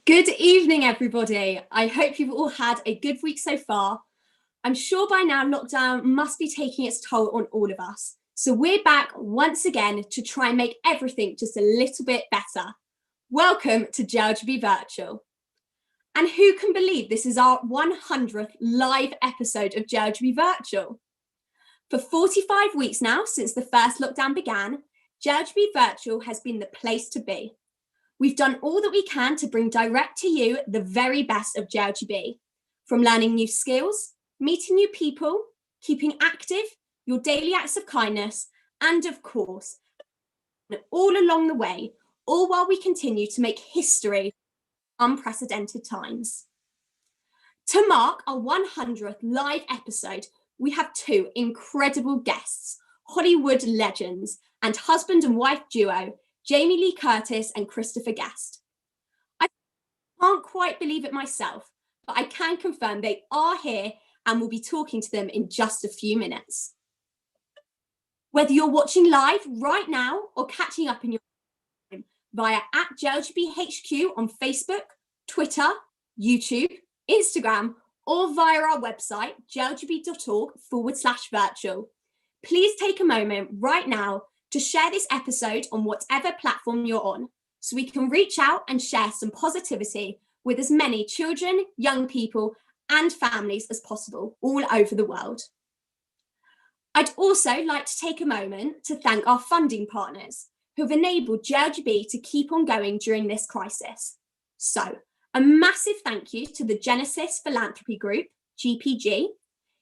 Good evening, everybody. I hope you've all had a good week so far. I'm sure by now lockdown must be taking its toll on all of us. So we're back once again to try and make everything just a little bit better. Welcome to JLGB Virtual. And who can believe this is our 100th live episode of JLGB Virtual? For 45 weeks now, since the first lockdown began, JLGB Virtual has been the place to be. We've done all that we can to bring direct to you the very best of JLGB, from learning new skills, meeting new people, keeping active, your daily acts of kindness, and of course, all along the way, all while we continue to make history in unprecedented times. To mark our 100th live episode, we have two incredible guests, Hollywood legends and husband and wife duo, Jamie Lee Curtis and Christopher Guest. I can't quite believe it myself, but I can confirm they are here and we'll be talking to them in just a few minutes. Whether you're watching live right now or catching up in your time via @JLGBHQ on Facebook, Twitter, YouTube, Instagram, or via our website, jlgb.org/virtual, please take a moment right now to share this episode on whatever platform you're on, so we can reach out and share some positivity with as many children, young people, and families as possible all over the world. I'd also like to take a moment to thank our funding partners who have enabled JLGB to keep on going during this crisis. So, a massive thank you to the Genesis Philanthropy Group, GPG,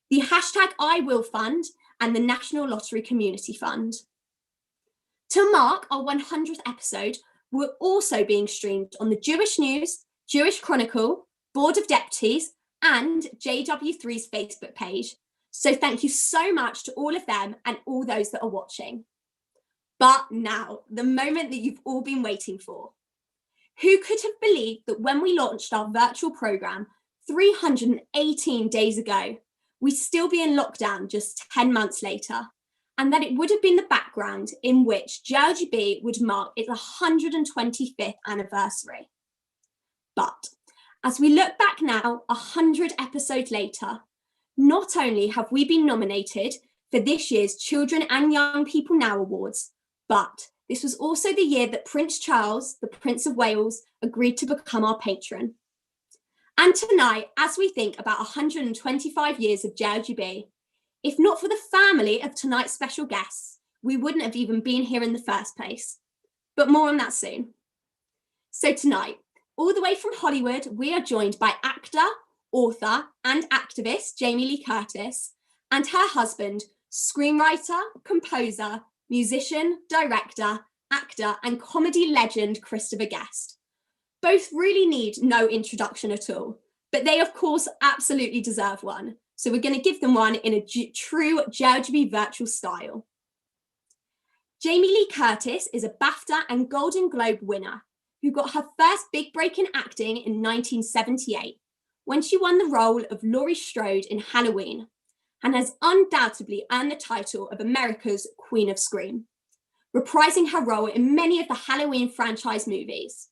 the #IWill Fund, and the National Lottery Community Fund. To mark our 100th episode, we're also being streamed on the Jewish News, Jewish Chronicle, Board of Deputies, and JW3's Facebook page. So thank you so much to all of them and all those that are watching. But now, the moment that you've all been waiting for. Who could have believed that when we launched our virtual programme 318 days ago, we'd still be in lockdown just 10 months later? And that it would have been the background in which JLGB would mark its 125th anniversary. But as we look back now, 100 episodes later, not only have we been nominated for this year's Children and Young People Now Awards, but this was also the year that Prince Charles, the Prince of Wales, agreed to become our patron. And tonight, as we think about 125 years of JLGB, if not for the family of tonight's special guests, we wouldn't have even been here in the first place. But more on that soon. So tonight, all the way from Hollywood, we are joined by actor, author, and activist Jamie Lee Curtis and her husband, screenwriter, composer, musician, director, actor, and comedy legend Christopher Guest. Both really need no introduction at all, but they of course absolutely deserve one. So we're going to give them one in a true JLGB Virtual style. Jamie Lee Curtis is a BAFTA and Golden Globe winner who got her first big break in acting in 1978 when she won the role of Laurie Strode in Halloween and has undoubtedly earned the title of America's Queen of Scream, reprising her role in many of the Halloween franchise movies.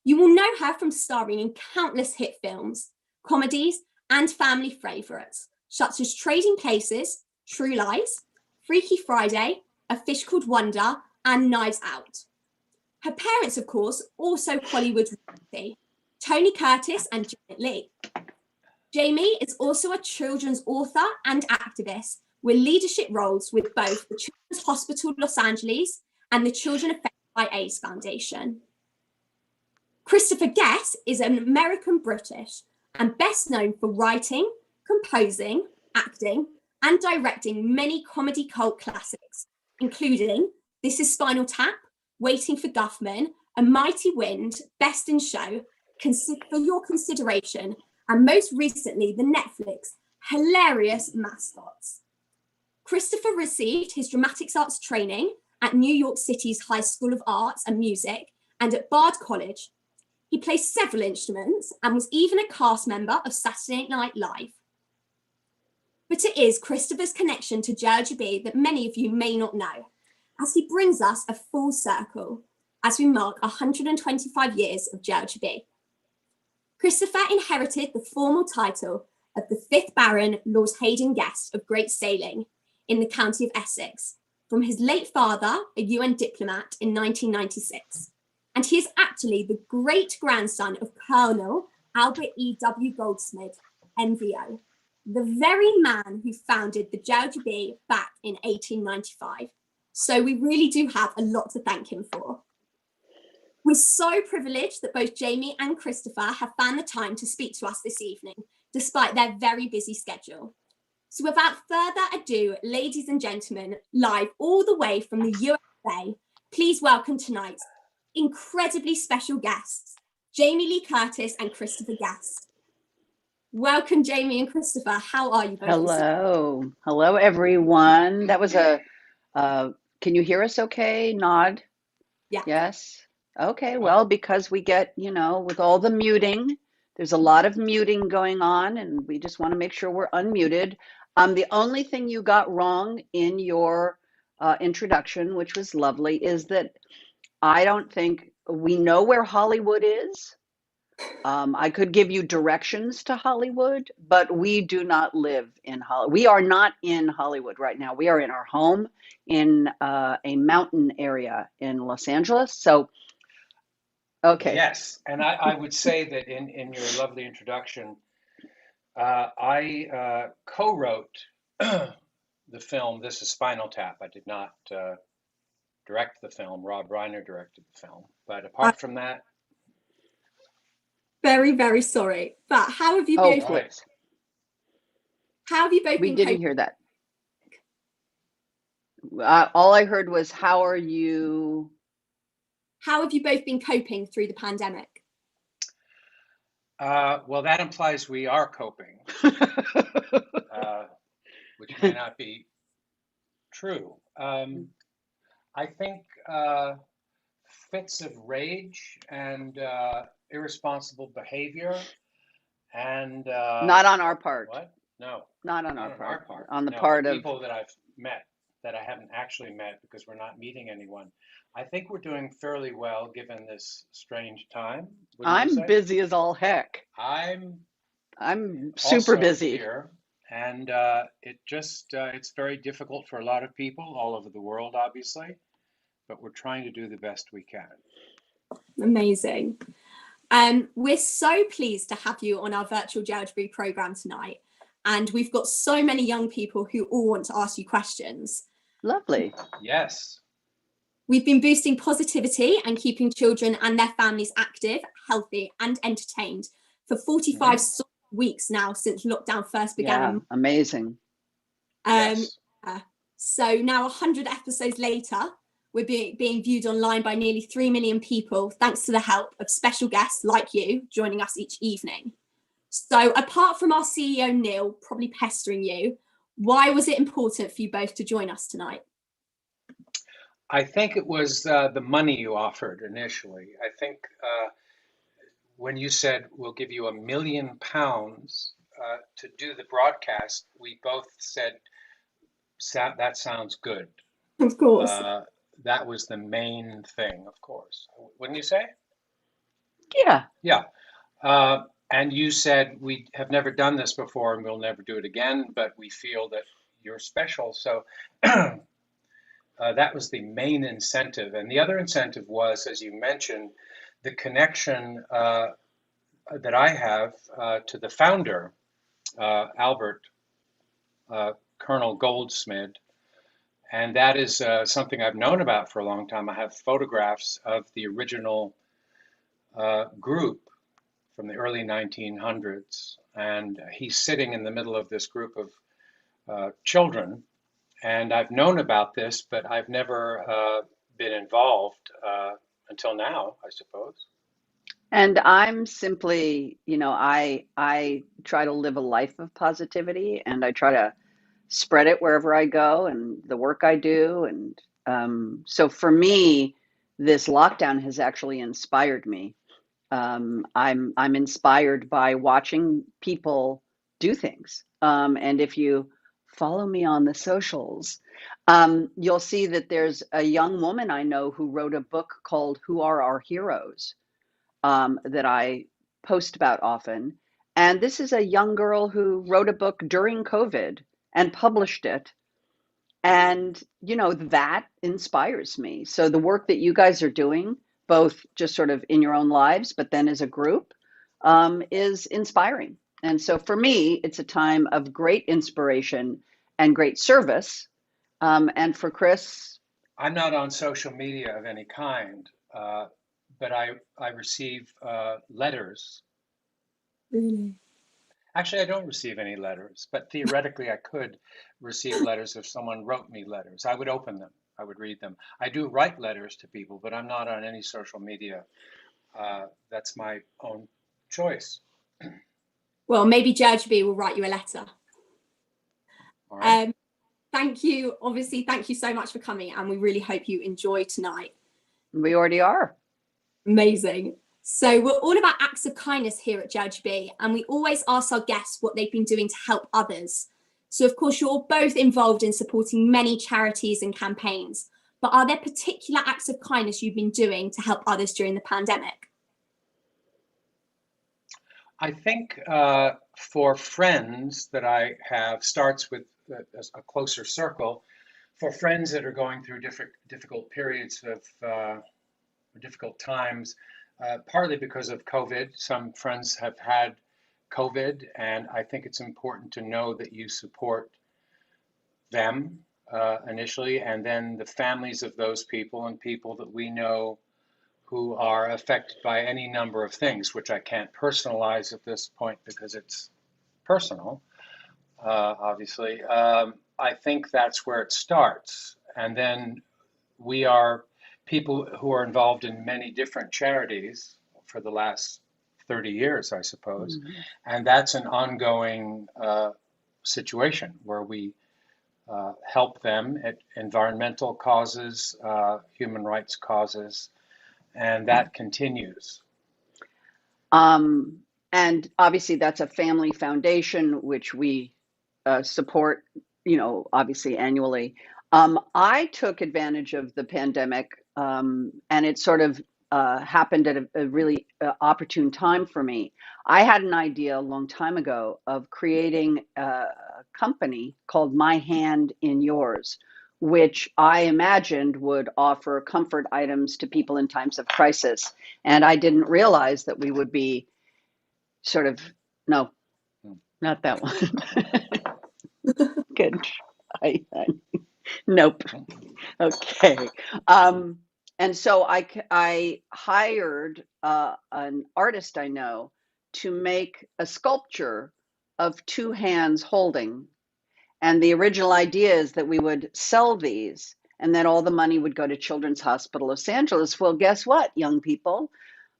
You will know her from starring in countless hit films, comedies, and family favourites, such as Trading Places, True Lies, Freaky Friday, A Fish Called Wonder, and Knives Out. Her parents, of course, also Hollywood royalty, Tony Curtis and Janet Leigh. Jamie is also a children's author and activist with leadership roles with both the Children's Hospital Los Angeles and the Children Affected by AIDS Foundation. Christopher Guest is an American-British and best known for writing, composing, acting, and directing many comedy cult classics, including This Is Spinal Tap, Waiting for Guffman, A Mighty Wind, Best in Show, For Your Consideration, and most recently, the Netflix hilarious Mascots. Christopher received his dramatics arts training at New York City's High School of Arts and Music and at Bard College. He plays several instruments and was even a cast member of Saturday Night Live. But it is Christopher's connection to JLGB that many of you may not know, as he brings us a full circle as we mark 125 years of JLGB. Christopher inherited the formal title of the 5th Baron Lord Haden-Guest of Great Sailing in the county of Essex from his late father, a UN diplomat, in 1996. And he is actually the great-grandson of Colonel Albert E.W. Goldsmid MVO, the very man who founded the JLGB back in 1895. So we really do have a lot to thank him for. We're so privileged that both Jamie and Christopher have found the time to speak to us this evening, despite their very busy schedule. So without further ado, ladies and gentlemen, live all the way from the USA, please welcome tonight's incredibly special guests, Jamie Lee Curtis and Christopher Guest. Welcome, Jamie and Christopher. How are you both? Hello. Hello, everyone. That was can you hear us okay? Nod? Yeah. Yes? Okay, well, because we get, with all the muting, there's a lot of muting going on, and we just want to make sure we're unmuted. The only thing you got wrong in your introduction, which was lovely, is that I don't think we know where Hollywood is. I could give you directions to Hollywood, but we do not live in Hollywood. We are not in Hollywood right now. We are in our home in a mountain area in Los Angeles. So, okay. Yes, and I would say that in your lovely introduction, I co-wrote the film This Is Spinal Tap. I did not direct the film. Rob Reiner directed the film. But apart from that, very, very sorry. But how have you both? Please. How have you both been? We didn't hear that. All I heard was, how are you? How have you both been coping through the pandemic? Well, that implies we are coping, which may not be true. I think fits of rage and irresponsible behavior and not on our part. What? No, not on our part. On the no, part the of people that I've met that I haven't actually met because we're not meeting anyone. I think we're doing fairly well given this strange time. I'm busy as all heck. I'm super busy here, and it's very difficult for a lot of people all over the world, obviously, but we're trying to do the best we can. Amazing. We're so pleased to have you on our virtual JLGB program tonight, and we've got so many young people who all want to ask you questions. Lovely. Yes. We've been boosting positivity and keeping children and their families active, healthy, and entertained for 45 weeks now since lockdown first began. Yeah, amazing. Yes. So now 100 episodes later, we're being viewed online by nearly 3 million people, thanks to the help of special guests like you joining us each evening. So apart from our CEO, Neil, probably pestering you, why was it important for you both to join us tonight? I think it was the money you offered initially. I think when you said we'll give you £1 million to do the broadcast, we both said that sounds good. Of course. That was the main thing, of course. Wouldn't you say? Yeah. Yeah. And you said we have never done this before and we'll never do it again, but we feel that you're special. So that was the main incentive. And the other incentive was, as you mentioned, the connection that I have to the founder, Albert, Colonel Goldsmid. And that is something I've known about for a long time. I have photographs of the original group from the early 1900s. And he's sitting in the middle of this group of children. And I've known about this, but I've never been involved until now, I suppose. And I'm simply, I try to live a life of positivity, and I try to spread it wherever I go and the work I do. And so for me, this lockdown has actually inspired me. I'm inspired by watching people do things. And if you follow me on the socials, you'll see that there's a young woman I know who wrote a book called Who Are Our Heroes, that I post about often. And this is a young girl who wrote a book during COVID and published it. And, you know, that inspires me. So the work that you guys are doing, both just sort of in your own lives, but then as a group, is inspiring. And so for me, it's a time of great inspiration and great service. And for Chris, I'm not on social media of any kind, but I receive letters. Really? Actually, I don't receive any letters, but theoretically I could receive letters if someone wrote me letters. I would open them. I would read them. I do write letters to people, but I'm not on any social media. That's my own choice. Well, maybe JLGB will write you a letter. All right. Thank you. Obviously, thank you so much for coming, and we really hope you enjoy tonight. we already are. Amazing. So we're all about acts of kindness here at JLGB, and we always ask our guests what they've been doing to help others. So of course, you're both involved in supporting many charities and campaigns, but are there particular acts of kindness you've been doing to help others during the pandemic? I think for friends that I have, starts with a closer circle. For friends that are going through difficult periods of difficult times, partly because of COVID. Some friends have had COVID, and I think it's important to know that you support them initially, and then the families of those people and people that we know who are affected by any number of things, which I can't personalize at this point because it's personal, obviously. I think that's where it starts. And then we are people who are involved in many different charities for the last 30 years, I suppose. Mm-hmm. And that's an ongoing situation where we help them at environmental causes, human rights causes, and that continues. And obviously that's a family foundation, which we support, you know, obviously annually. I took advantage of the pandemic, and it sort of happened at a really opportune time for me. I had an idea a long time ago of creating a company called My Hand in Yours, which I imagined would offer comfort items to people in times of crisis. And I didn't realize that we would be sort of, no, not that one. Good try. Nope. Okay. And so I hired an artist I know to make a sculpture of two hands holding. And the original idea is that we would sell these and then all the money would go to Children's Hospital Los Angeles. Well, guess what, young people?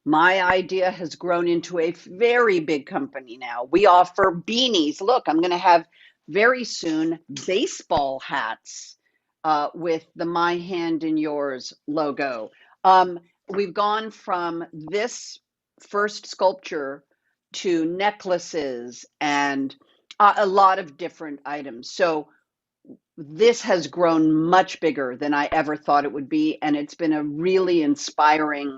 My idea has grown into a very big company now. We offer beanies. Look, I'm going to have very soon baseball hats with the My Hand in Yours logo. We've gone from this first sculpture to necklaces and a lot of different items. So this has grown much bigger than I ever thought it would be. And it's been a really inspiring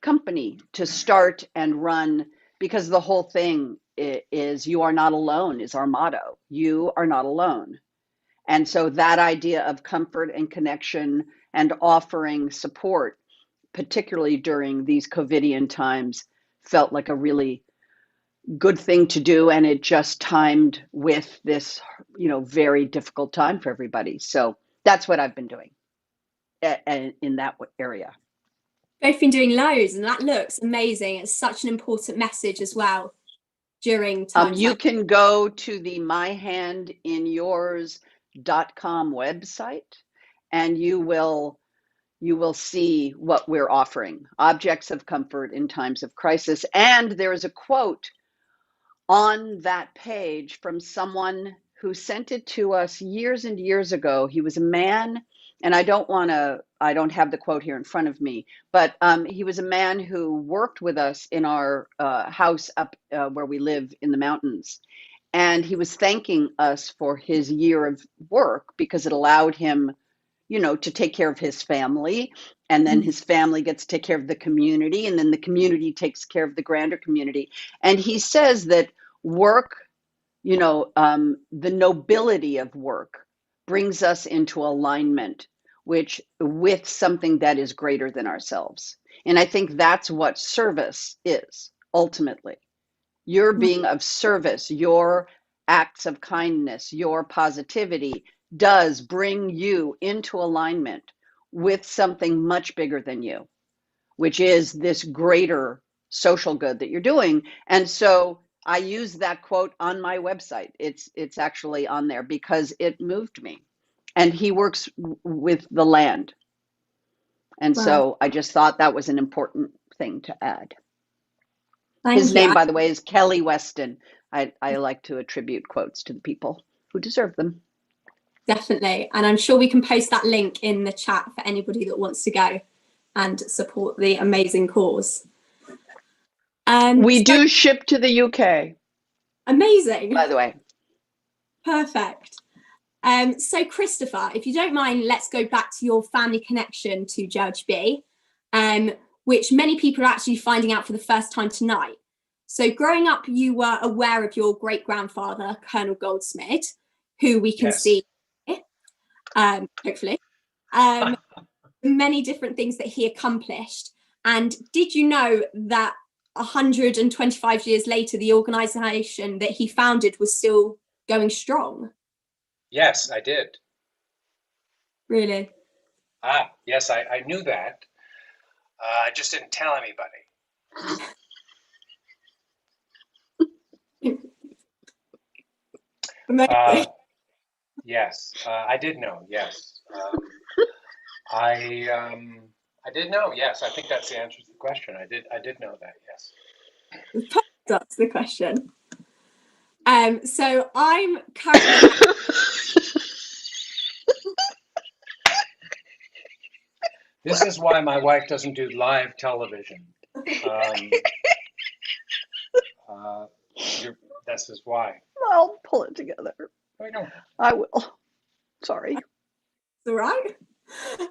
company to start and run, because the whole thing is you are not alone is our motto. You are not alone. And so that idea of comfort and connection and offering support, particularly during these COVIDian times, felt like a really good thing to do. And it just timed with this, you know, very difficult time for everybody. So that's what I've been doing in that area. Both been doing loads, and that looks amazing. It's such an important message as well during times you can go to the myhandinyours.com website and you will see what we're offering, objects of comfort in times of crisis. And there is a quote on that page from someone who sent it to us years and years ago. He was a man, and I don't have the quote here in front of me, but he was a man who worked with us in our house up where we live in the mountains. And he was thanking us for his year of work because it allowed him to take care of his family, and then his family gets to take care of the community, and then the community takes care of the grander community. And he says that work, the nobility of work brings us into alignment with something that is greater than ourselves. And I think that's what service is ultimately. You're being of service, your acts of kindness, your positivity does bring you into alignment with something much bigger than you, which is this greater social good that you're doing. And so I use that quote on my website. It's actually on there because it moved me. And he works with the land. And so I just thought that was an important thing to add. His name, by the way, is Kelly Weston. I like to attribute quotes to the people who deserve them. Definitely. And I'm sure we can post that link in the chat for anybody that wants to go and support the amazing cause. We do ship to the UK. Amazing. By the way. Perfect. So Christopher, if you don't mind, let's go back to your family connection to JLGB, which many people are actually finding out for the first time tonight. So growing up, you were aware of your great-grandfather, Colonel Goldsmid, who we can see here, hopefully, many different things that he accomplished. And did you know that 125 years later, the organisation that he founded was still going strong? Yes, I did. Really? Yes, I knew that. I just didn't tell anybody. Yes, I did know. Yes, I did know. Yes, I think that's the answer to the question. I did know that. Yes. That's the question. So I'm currently. This is why my wife doesn't do live television. This is why. I'll pull it together. I will. Sorry. It's all right.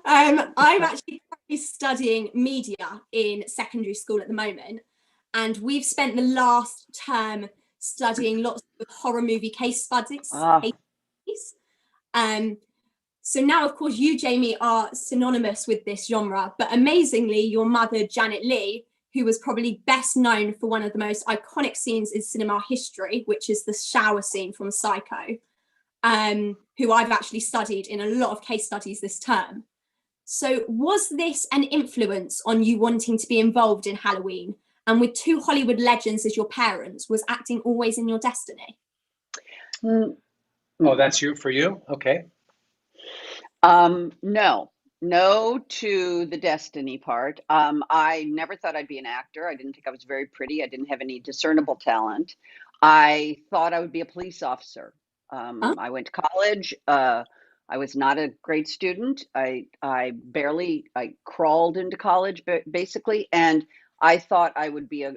I'm actually studying media in secondary school at the moment, and we've spent the last term studying lots of horror movie case studies. So now, of course, you, Jamie, are synonymous with this genre, but amazingly, your mother, Janet Leigh, who was probably best known for one of the most iconic scenes in cinema history, which is the shower scene from Psycho, who I've actually studied in a lot of case studies this term. So was this an influence on you wanting to be involved in Halloween? And with two Hollywood legends as your parents, was acting always in your destiny? Oh, that's for you? Okay. No to the destiny part. I never thought I'd be an actor. I didn't think I was very pretty. I didn't have any discernible talent. I thought I would be a police officer. I went to college. I was not a great student. I crawled into college basically, and I thought I would be a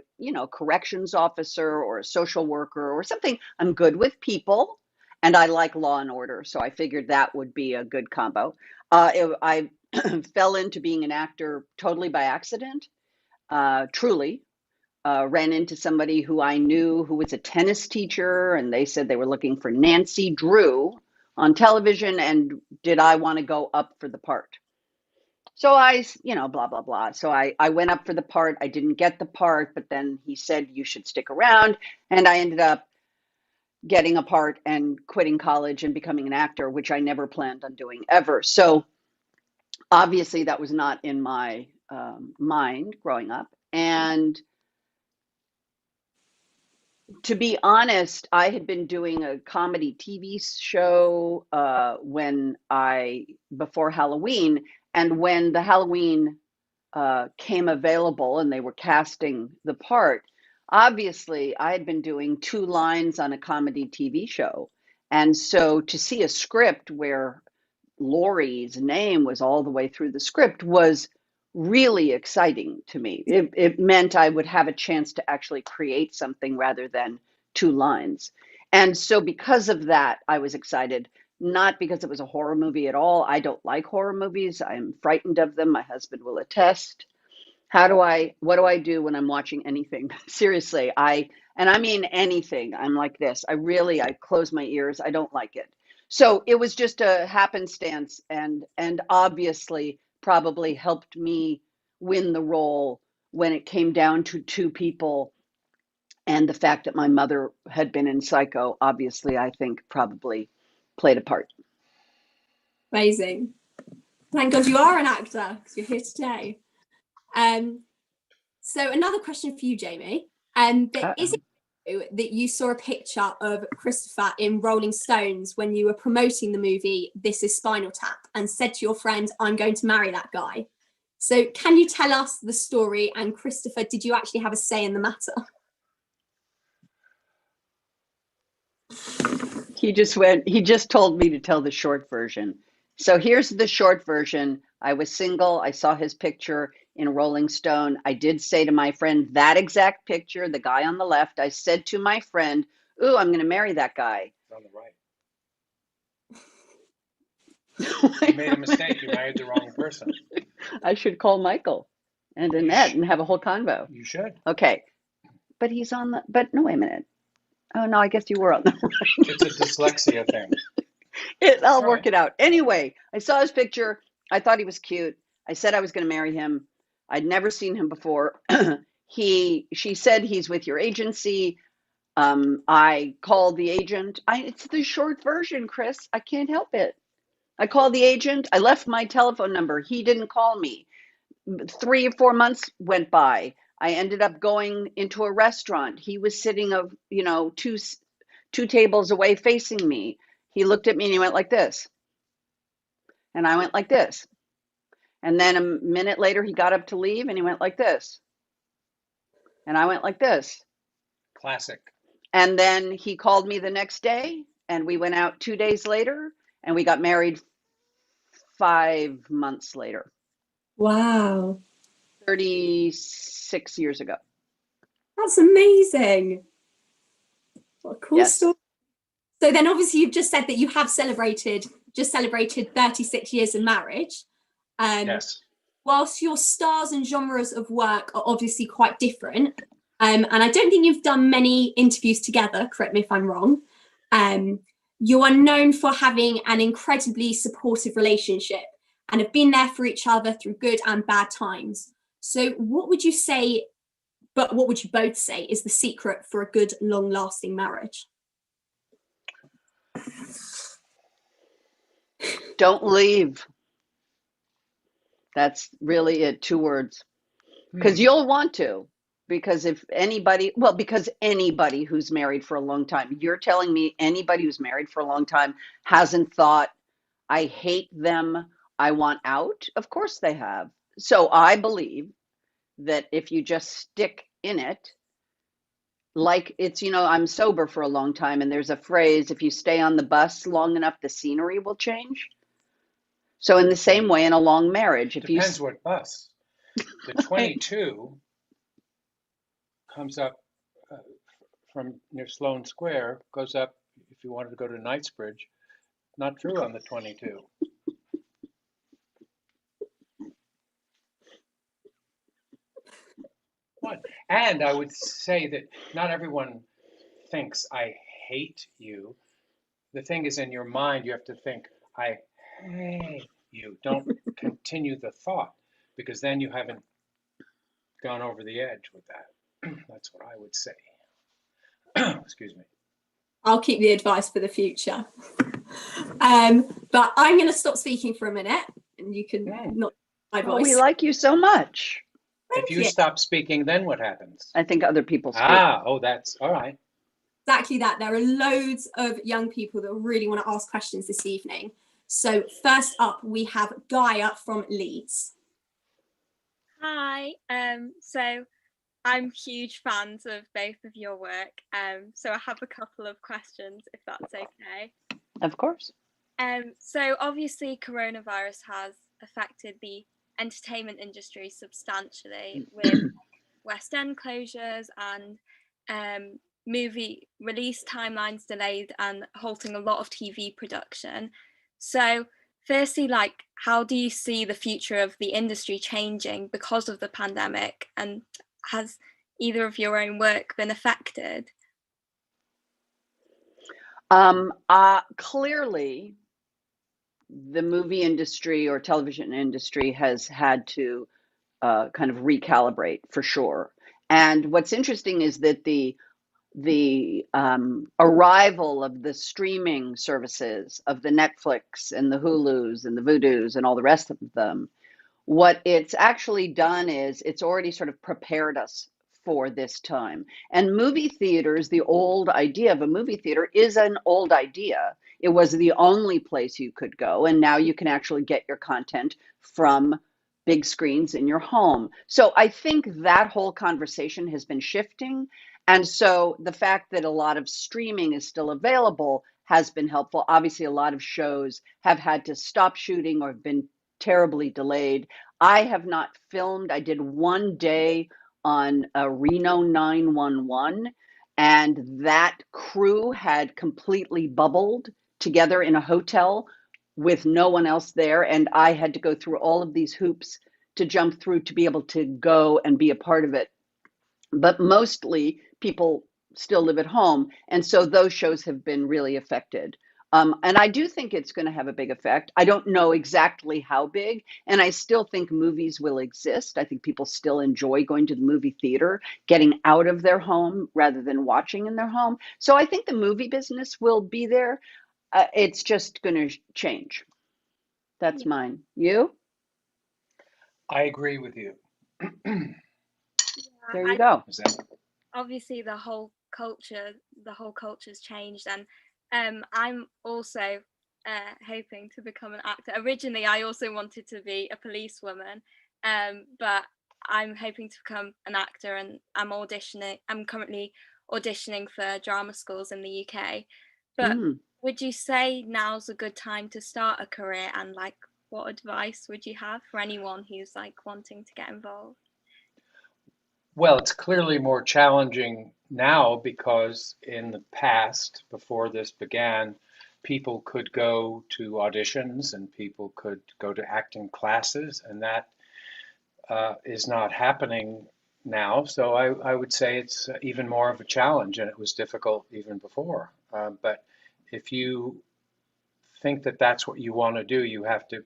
corrections officer or a social worker or something. I'm good with people, and I like law and order, so I figured that would be a good combo. I fell into being an actor totally by accident, truly. Ran into somebody who I knew who was a tennis teacher, and they said they were looking for Nancy Drew on television, and did I want to go up for the part? So I, blah, blah, blah. So I went up for the part. I didn't get the part, but then he said, you should stick around. And I ended up getting a part and quitting college and becoming an actor, which I never planned on doing ever. So obviously that was not in my mind growing up. And to be honest, I had been doing a comedy TV show before Halloween. And when the Halloween came available and they were casting the part, obviously I had been doing 2 lines on a comedy TV show. And so to see a script where Laurie's name was all the way through the script was really exciting to me. It meant I would have a chance to actually create something rather than 2 lines. And so because of that, I was excited. not because it was a horror movie at all. I don't like horror movies. I'm frightened of them. My husband will attest. What do I do when I'm watching anything? Seriously, and I mean anything. I'm like this. I close my ears. I don't like it. So it was just a happenstance, and obviously probably helped me win the role when it came down to two people. And the fact that my mother had been in Psycho, obviously, I think probably played a part. Amazing. Thank God you are an actor, because you're here today. So another question for you, Jamie. But is it true that you saw a picture of Christopher in Rolling Stones when you were promoting the movie This Is Spinal Tap and said to your friend, I'm going to marry that guy? So can you tell us the story? And Christopher, did you actually have a say in the matter? He just told me to tell the short version. So here's the short version. I was single. I saw his picture in Rolling Stone. I did say to my friend, that exact picture, the guy on the left, I said to my friend, ooh, I'm going to marry that guy. On the right. You made a mistake. You married the wrong person. I should call Michael and Annette and have a whole convo. You should. Okay. But no, wait a minute. Oh, no, I guess you were on the right. It's a dyslexia thing. I'll work it out. Anyway, I saw his picture. I thought he was cute. I said I was going to marry him. I'd never seen him before. She said he's with your agency. I called the agent. It's the short version, Chris. I can't help it. I called the agent. I left my telephone number. He didn't call me. 3 or 4 months went by. I ended up going into a restaurant. He was sitting two tables away facing me. He looked at me and he went like this. And I went like this. And then a minute later, he got up to leave and he went like this. And I went like this. Classic. And then he called me the next day and we went out 2 days later and we got married 5 months later. Wow. 36 years ago. That's amazing. What a cool story. So then obviously you've just said that you have celebrated 36 years of marriage. Yes. Whilst your styles and genres of work are obviously quite different, and I don't think you've done many interviews together, correct me if I'm wrong, you are known for having an incredibly supportive relationship and have been there for each other through good and bad times. So what would you both say is the secret for a good, long-lasting marriage? Don't leave. That's really it. 2 words. Because you'll want to. Because because anybody who's married for a long time, you're telling me anybody who's married for a long time hasn't thought, I hate them, I want out? Of course they have. So I believe that if you just stick in it, like it's, I'm sober for a long time, and there's a phrase, if you stay on the bus long enough, the scenery will change. So in the same way, in a long marriage, Depends what bus. The 22 comes up from near Sloane Square, goes up if you wanted to go to Knightsbridge. Not true on the 22. And I would say that not everyone thinks I hate you. The thing is, in your mind, you have to think, I hate you. Don't continue the thought, because then you haven't gone over the edge with that. That's what I would say. Excuse me. I'll keep the advice for the future. But I'm going to stop speaking for a minute, and you can not my voice. We like you so much. If you stop speaking, then what happens? I think other people speak. That's all right. Exactly that. There are loads of young people that really want to ask questions this evening. So first up, we have Gaia from Leeds. Hi. So I'm huge fans of both of your work. So I have a couple of questions, if that's okay. Of course. So obviously coronavirus has affected the entertainment industry substantially with West End closures and movie release timelines delayed and halting a lot of TV production. So firstly, like, how do you see the future of the industry changing because of the pandemic, and has either of your own work been affected? Clearly, the movie industry or television industry has had to kind of recalibrate for sure. And what's interesting is that the arrival of the streaming services of the Netflix and the Hulus and the Voodoos and all the rest of them, what it's actually done is it's already sort of prepared us for this time. And movie theaters, the old idea of a movie theater is an old idea. It was the only place you could go, and now you can actually get your content from big screens in your home. So I think that whole conversation has been shifting. And so the fact that a lot of streaming is still available has been helpful. Obviously, a lot of shows have had to stop shooting or have been terribly delayed. I have not filmed. I did one day on Reno 911, and that crew had completely bubbled together in a hotel with no one else there, and I had to go through all of these hoops to jump through to be able to go and be a part of it. But mostly people still live at home, and so those shows have been really affected. And I do think it's going to have a big effect. I don't know exactly how big, and I still think movies will exist. I think people still enjoy going to the movie theater, getting out of their home rather than watching in their home. So I think the movie business will be there. It's just going to change. That's mine. You? I agree with you. There you go. Is that- Obviously the whole culture's changed, and I'm also hoping to become an actor. Originally I also wanted to be a policewoman, but I'm hoping to become an actor, and I'm currently auditioning for drama schools in the UK. But would you say now's a good time to start a career, and like what advice would you have for anyone who's like wanting to get involved? Well, it's clearly more challenging now because in the past, before this began, people could go to auditions and people could go to acting classes, and that is not happening now. So I would say it's even more of a challenge, and it was difficult even before. But if you think that that's what you want to do, you have to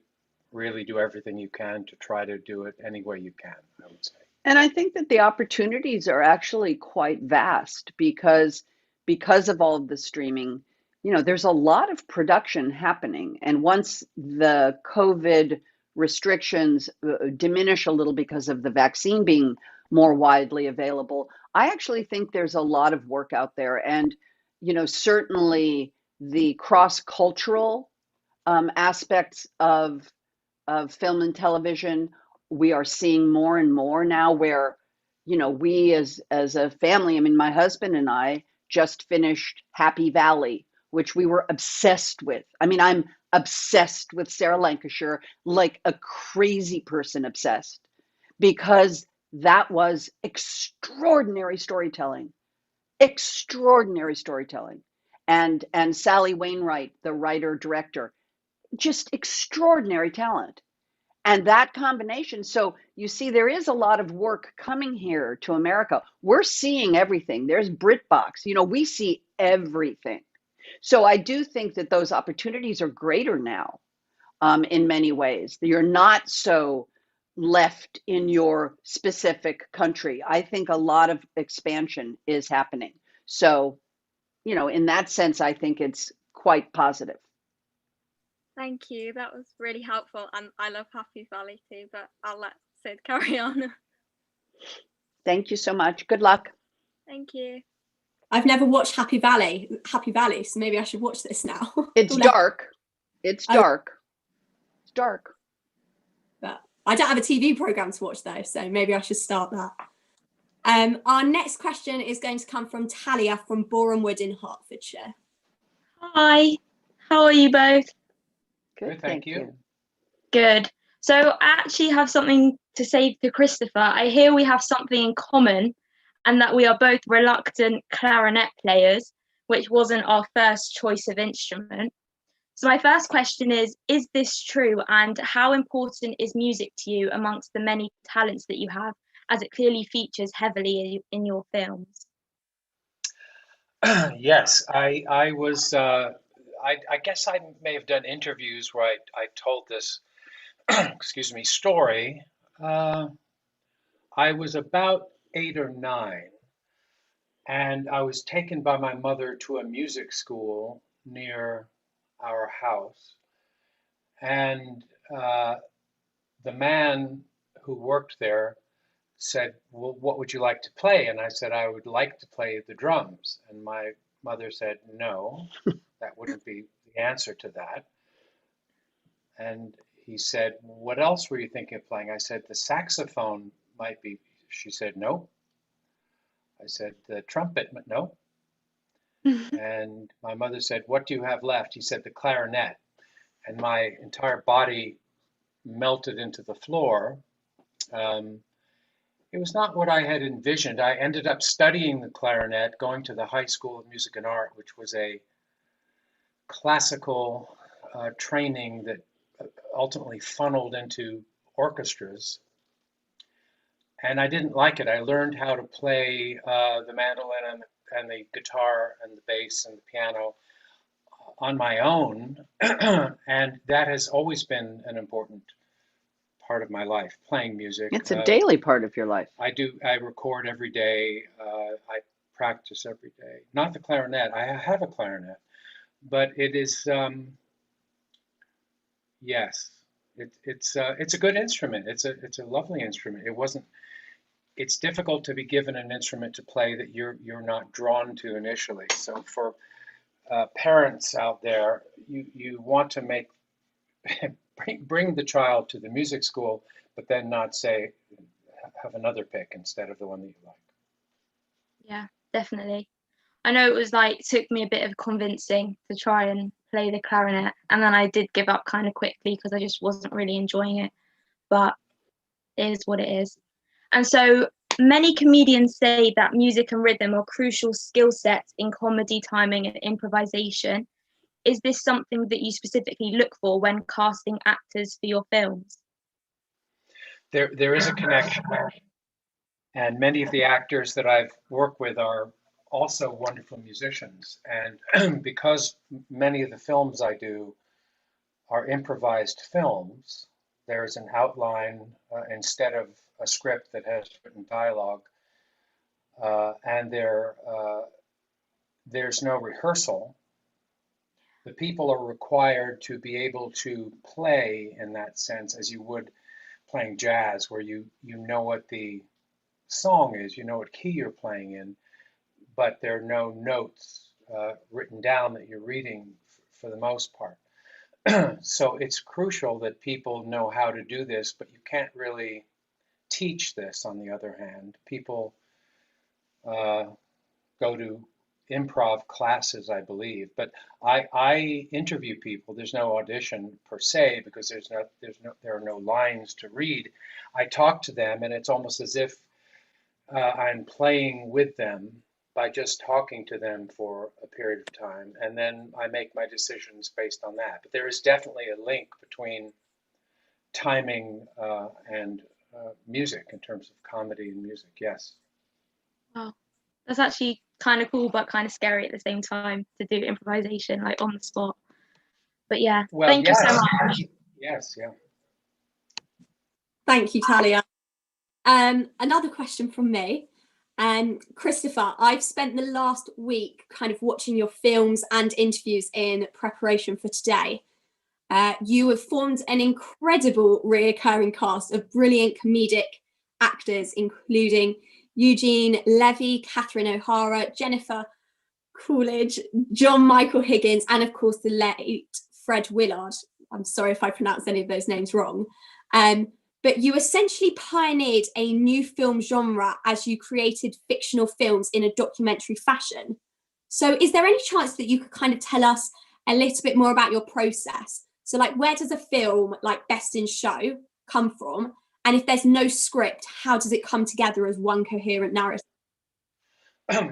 really do everything you can to try to do it any way you can, I would say. And I think that the opportunities are actually quite vast because of all of the streaming, there's a lot of production happening. And once the COVID restrictions diminish a little because of the vaccine being more widely available, I actually think there's a lot of work out there. And, certainly the cross-cultural aspects of film and television, we are seeing more and more now where, we as a family, I mean, my husband and I just finished Happy Valley, which we were obsessed with. I mean, I'm obsessed with Sarah Lancashire, like a crazy person obsessed, because that was extraordinary storytelling. And Sally Wainwright, the writer director, just extraordinary talent. And that combination, so you see, there is a lot of work coming here to America. We're seeing everything. There's BritBox, we see everything. So I do think that those opportunities are greater now in many ways. You're not so left in your specific country. I think a lot of expansion is happening. So, in that sense, I think it's quite positive. Thank you. That was really helpful. And I love Happy Valley too, but I'll let Sid carry on. Thank you so much. Good luck. Thank you. I've never watched Happy Valley, so maybe I should watch this now. It's dark. It's dark. It's dark. But I don't have a TV program to watch though, so maybe I should start that. Our next question is going to come from Talia from Boreham Wood in Hertfordshire. Hi, how are you both? Good, thank you. Good. So I actually have something to say to Christopher. I hear we have something in common, and that we are both reluctant clarinet players, which wasn't our first choice of instrument. So my first question is this true, and how important is music to you amongst the many talents that you have, as it clearly features heavily in your films? Yes, I was, I guess I may have done interviews where I told this, excuse me, story. I was about 8 or 9, and I was taken by my mother to a music school near our house. And the man who worked there said, well, what would you like to play? And I said, I would like to play the drums. And my mother said, no, that wouldn't be the answer to that. And he said, what else were you thinking of playing? I said, the saxophone might be. She said, no. I said, the trumpet, no. And my mother said, what do you have left? He said, the clarinet. And my entire body melted into the floor. It was not what I had envisioned. I ended up studying the clarinet, going to the High School of Music and Art, which was a classical training that ultimately funneled into orchestras. And I didn't like it. I learned how to play the mandolin and the guitar and the bass and the piano on my own. And that has always been an important part of my life, playing music. It's a daily part of your life. I record every day. I practice every day. Not the clarinet. I have a clarinet, but it is, yes, it's a good instrument. It's a lovely instrument. It's difficult to be given an instrument to play that you're not drawn to initially. So for parents out there, you want to bring the child to the music school, but then not say, have another pick instead of the one that you like. Yeah, definitely. I know it took me a bit of convincing to try and play the clarinet, and then I did give up kind of quickly because I just wasn't really enjoying it, but it is what it is. And so many comedians say that music and rhythm are crucial skill sets in comedy timing and improvisation. Is this something that you specifically look for when casting actors for your films? There is a connection, and many of the actors that I've worked with are also wonderful musicians. And because many of the films I do are improvised films, there's an outline instead of a script that has written dialogue, and there's no rehearsal. The people are required to be able to play in that sense as you would playing jazz, where you know what the song is, you know what key you're playing in, but there are no notes written down that you're reading for the most part. So it's crucial that people know how to do this, but you can't really teach this. On the other hand, people go to improv classes, I believe, but I interview people. There's no audition per se because there are no lines to read. I talk to them, and it's almost as if I'm playing with them by just talking to them for a period of time, and then I make my decisions based on that. But there is definitely a link between timing and music in terms of comedy and music. Yes. Wow, that's actually kind of cool, but kind of scary at the same time to do improvisation on the spot. But yeah, well, thank yes. you so much. Yes, yeah. Thank you, Talia. Another question from me. Christopher, I've spent the last week kind of watching your films and interviews in preparation for today. You have formed an incredible reoccurring cast of brilliant comedic actors, including Eugene Levy, Catherine O'Hara, Jennifer Coolidge, John Michael Higgins, and of course the late Fred Willard. I'm sorry if I pronounced any of those names wrong. But you essentially pioneered a new film genre as you created fictional films in a documentary fashion. So is there any chance that you could kind of tell us a little bit more about your process? So where does a film like Best in Show come from? And if there's no script, how does it come together as one coherent narrative?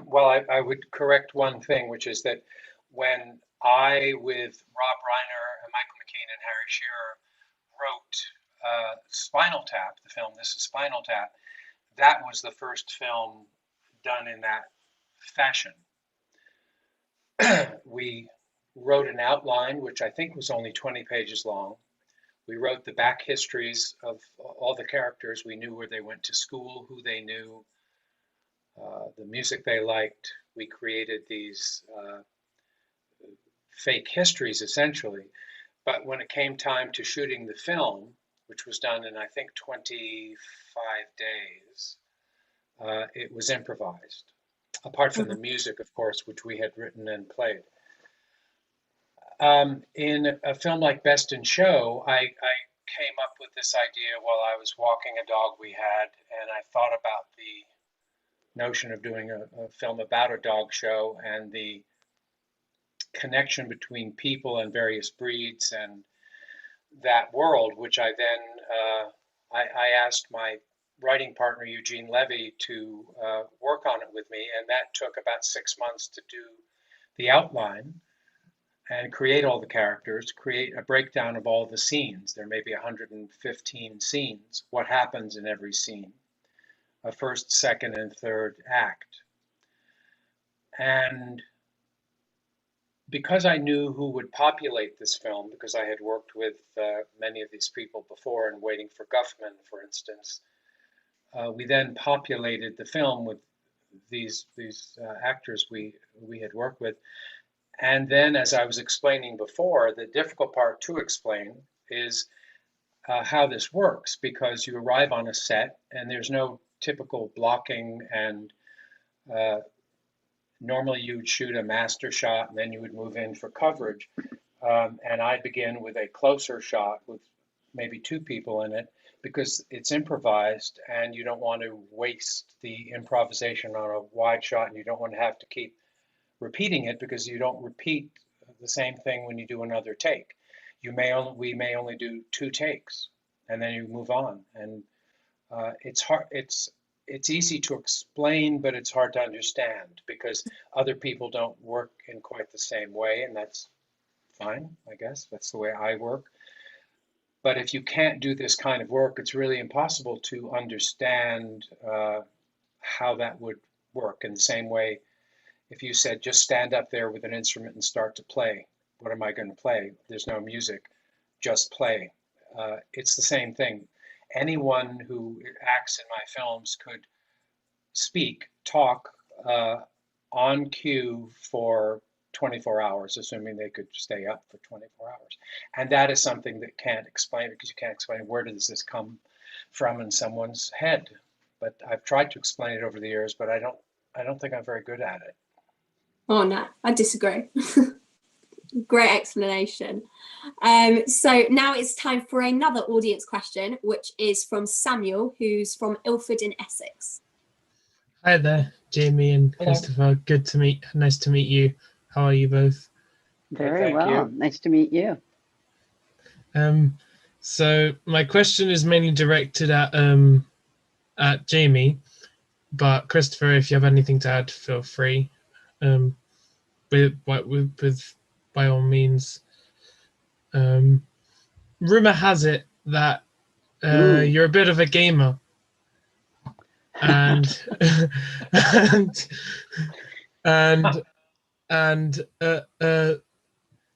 Well, I would correct one thing, which is that when I, with Rob Reiner and Michael McKean and Harry Shearer, wrote Spinal Tap, the film This Is Spinal Tap, that was the first film done in that fashion. We wrote an outline, which I think was only 20 pages long. We wrote the back histories of all the characters. We knew where they went to school, who they knew, the music they liked. We created these fake histories, essentially. But when it came time to shooting the film, which was done in, I think, 25 days, it was improvised, apart from the music, of course, which we had written and played. In a film like Best in Show, I came up with this idea while I was walking a dog we had, and I thought about the notion of doing a film about a dog show and the connection between people and various breeds and that world, which I then, I asked my writing partner, Eugene Levy, to work on it with me, and that took about 6 months to do the outline and create all the characters, create a breakdown of all the scenes. There may be 115 scenes, what happens in every scene, a first, second, and third act. And because I knew who would populate this film, because I had worked with many of these people before and Waiting for Guffman, for instance, we then populated the film with these actors we had worked with. And then, as I was explaining before, the difficult part to explain is how this works, because you arrive on a set and there's no typical blocking, and normally you would shoot a master shot and then you would move in for coverage. And I begin with a closer shot with maybe 2 people in it, because it's improvised and you don't want to waste the improvisation on a wide shot, and you don't want to have to keep repeating it, because you don't repeat the same thing when you do another take. We may only do 2 takes, and then you move on. And it's hard. It's easy to explain, but it's hard to understand, because other people don't work in quite the same way, and that's fine, I guess. That's the way I work. But if you can't do this kind of work, it's really impossible to understand how that would work. In the same way, if you said, just stand up there with an instrument and start to play, what am I going to play? There's no music, just play. It's the same thing. Anyone who acts in my films could talk on cue for 24 hours, assuming they could stay up for 24 hours. And that is something that can't explain, because you can't explain where does this come from in someone's head. But I've tried to explain it over the years, but I don't think I'm very good at it. Oh no, I disagree. Great explanation. So now it's time for another audience question, which is from Samuel, who's from Ilford in Essex. Hi there, Jamie and Hello. Christopher. Nice to meet you. How are you both? Very Thank well. you. Nice to meet you. So my question is mainly directed at Jamie, but Christopher, if you have anything to add, feel free. With by all means. Rumor has it that you're a bit of a gamer, and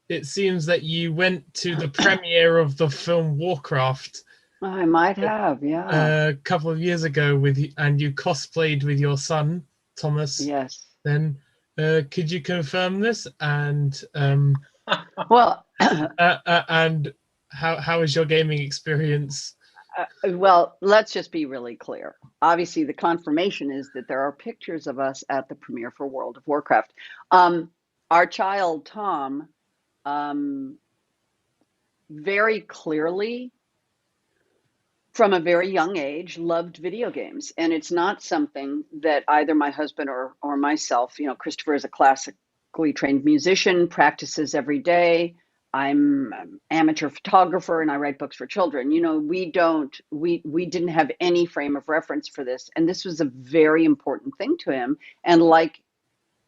it seems that you went to the premiere of the film Warcraft. I might have, yeah. A couple of years ago and you cosplayed with your son Thomas. Yes. Then could you confirm this, and Well, and how is your gaming experience? well, let's just be really clear. Obviously, the confirmation is that there are pictures of us at the premiere for World of Warcraft. Our child Tom very clearly, from a very young age, loved video games. And it's not something that either my husband or myself, Christopher is a classically trained musician, practices every day. I'm an amateur photographer and I write books for children. You know, we didn't have any frame of reference for this. And this was a very important thing to him. And like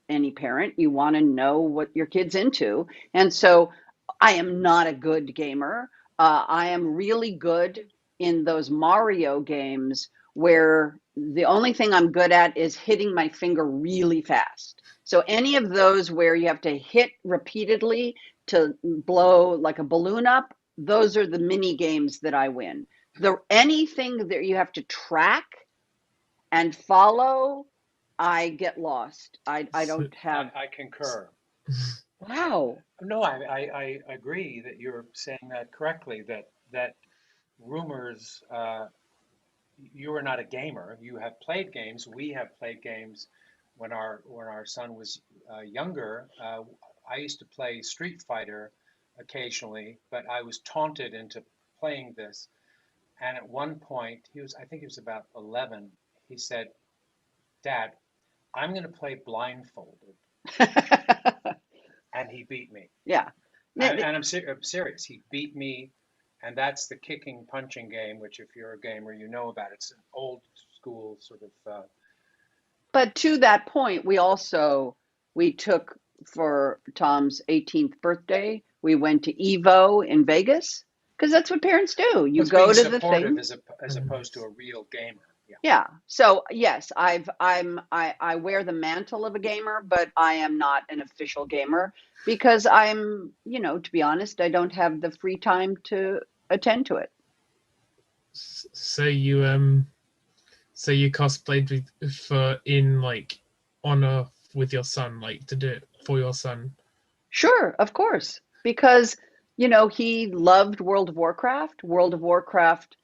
any parent, you want to know what your kid's into. And so I am not a good gamer. I am really good in those Mario games where the only thing I'm good at is hitting my finger really fast. So any of those where you have to hit repeatedly to blow like a balloon up, those are the mini games that I win. Anything that you have to track and follow, I get lost. I don't have. I concur. Wow. No, I agree that you're saying that correctly. That rumors. You are not a gamer. You have played games. We have played games. When our son was younger, I used to play Street Fighter occasionally, but I was taunted into playing this. And at one point, I think he was about 11. He said, "Dad, I'm going to play blindfolded." And he beat me. Yeah. And I'm serious. He beat me. And that's the kicking punching game, which if you're a gamer, you know about. It's an old school sort of. But to that point, we took for Tom's 18th birthday, we went to Evo in Vegas because that's what parents do. You go to the thing. As opposed to a real gamer. Yeah. So yes, I wear the mantle of a gamer, but I am not an official gamer because I'm, to be honest, I don't have the free time to attend to it. So you cosplayed in like honor with your son, like to do it for your son? Sure, of course, because he loved World of Warcraft. World of Warcraft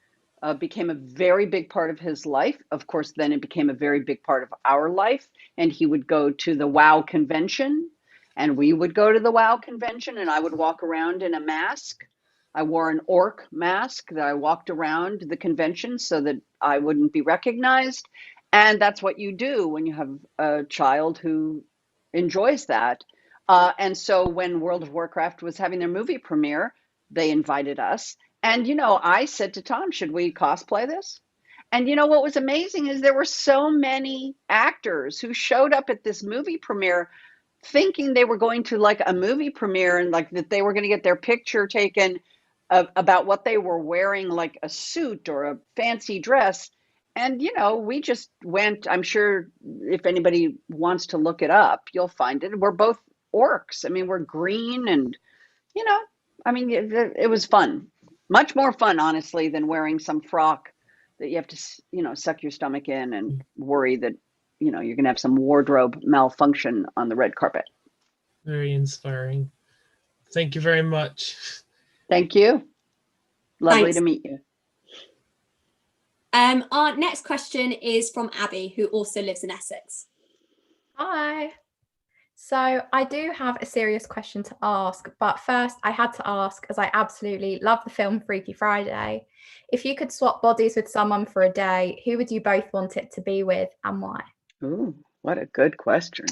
became a very big part of his life. Of course, then it became a very big part of our life. And he would go to the WoW convention, and we would go to the WoW convention, and I would walk around in a mask. I wore an orc mask that I walked around the convention so that I wouldn't be recognized. And that's what you do when you have a child who enjoys that. And so when World of Warcraft was having their movie premiere, they invited us. And, I said to Tom, should we cosplay this? And what was amazing is there were so many actors who showed up at this movie premiere thinking they were going to like a movie premiere and like that they were going to get their picture taken about what they were wearing, like a suit or a fancy dress. And, we just went. I'm sure if anybody wants to look it up, you'll find it. We're both orcs. I mean, we're green and, it was fun. Much more fun, honestly, than wearing some frock that you have to, suck your stomach in and worry that, you're going to have some wardrobe malfunction on the red carpet. Very inspiring. Thank you very much. Thank you. Lovely Thanks. to meet you. Our next question is from Abby, who also lives in Essex. Hi. So I do have a serious question to ask, but first I had to ask, as I absolutely love the film Freaky Friday, if you could swap bodies with someone for a day, who would you both want it to be with and why? Ooh, what a good question.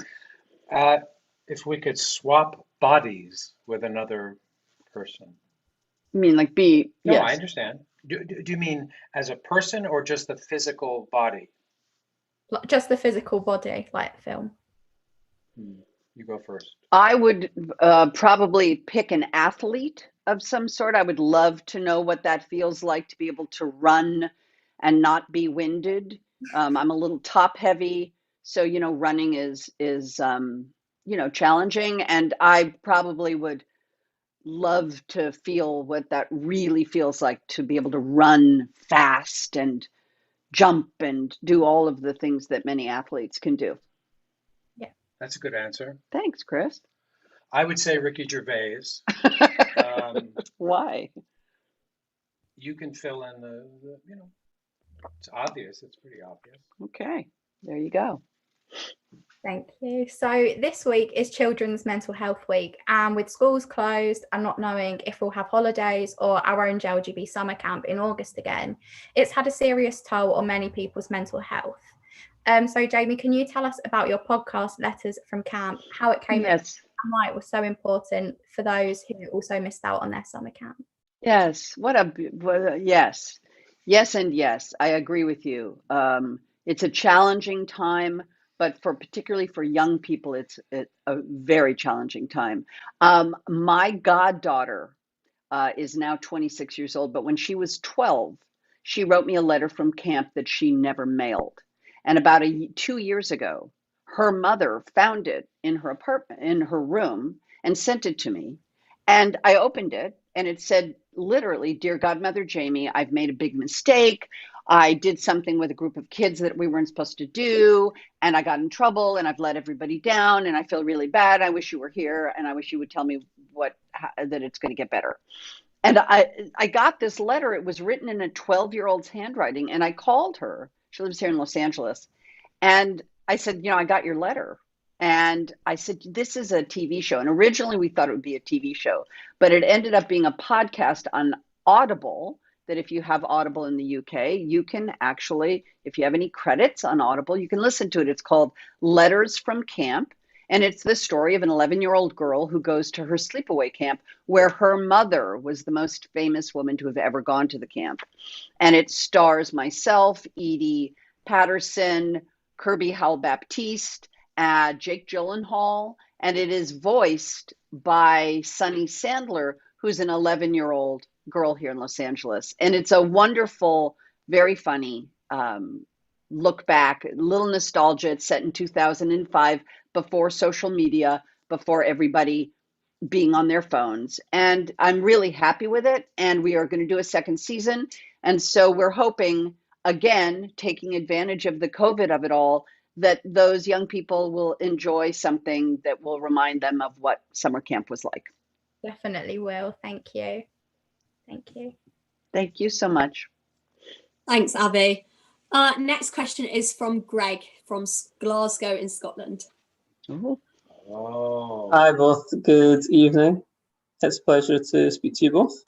If we could swap bodies with another person. You mean like be? No, yes. I understand. Do you mean as a person or just the physical body? Just the physical body, like the film. You go first. I would probably pick an athlete of some sort. I would love to know what that feels like to be able to run and not be winded. I'm a little top heavy, so running is challenging, and I probably would love to feel what that really feels like to be able to run fast and jump and do all of the things that many athletes can do. Yeah, that's a good answer. Thanks, Chris. I would say Ricky Gervais. Why? You can fill in the it's obvious. It's pretty obvious. Okay, there you go. Thank you. So this week is Children's Mental Health Week, and with schools closed and not knowing if we'll have holidays or our own JLGB summer camp in August again, it's had a serious toll on many people's mental health. So Jamie, can you tell us about your podcast, Letters from Camp, how it came? Yes. and why it was so important for those who also missed out on their summer camp. Yes, yes. Yes and yes, I agree with you. It's a challenging time, but particularly for young people, it's a very challenging time. My goddaughter is now 26 years old, but when she was 12, she wrote me a letter from camp that she never mailed. And about 2 years ago, her mother found it in her apartment, in her room, and sent it to me. And I opened it, and it said, literally, "Dear Godmother Jamie, I've made a big mistake. I did something with a group of kids that we weren't supposed to do, and I got in trouble, and I've let everybody down, and I feel really bad. I wish you were here, and I wish you would tell me that it's going to get better." And I got this letter. It was written in a 12-year-old's handwriting, and I called her. She lives here in Los Angeles. And I said, I got your letter. And I said, this is a TV show. And originally we thought it would be a TV show, but it ended up being a podcast on Audible, that if you have Audible in the UK, you can actually, if you have any credits on Audible, you can listen to it. It's called Letters from Camp. And it's the story of an 11-year-old girl who goes to her sleepaway camp where her mother was the most famous woman to have ever gone to the camp. And it stars myself, Edie Patterson, Kirby Howell-Baptiste, Jake Gyllenhaal, and it is voiced by Sunny Sandler, who's an 11-year-old girl here in Los Angeles. And it's a wonderful, very funny look back, a little nostalgia. It's set in 2005, before social media, before everybody being on their phones. And I'm really happy with it. And we are going to do a second season. And so we're hoping, again, taking advantage of the COVID of it all, that those young people will enjoy something that will remind them of what summer camp was like. Definitely will. Thank you. Thank you. Thank you so much. Thanks, Abby. Next question is from Greg from Glasgow in Scotland. Oh. Hi both, good evening. It's a pleasure to speak to you both.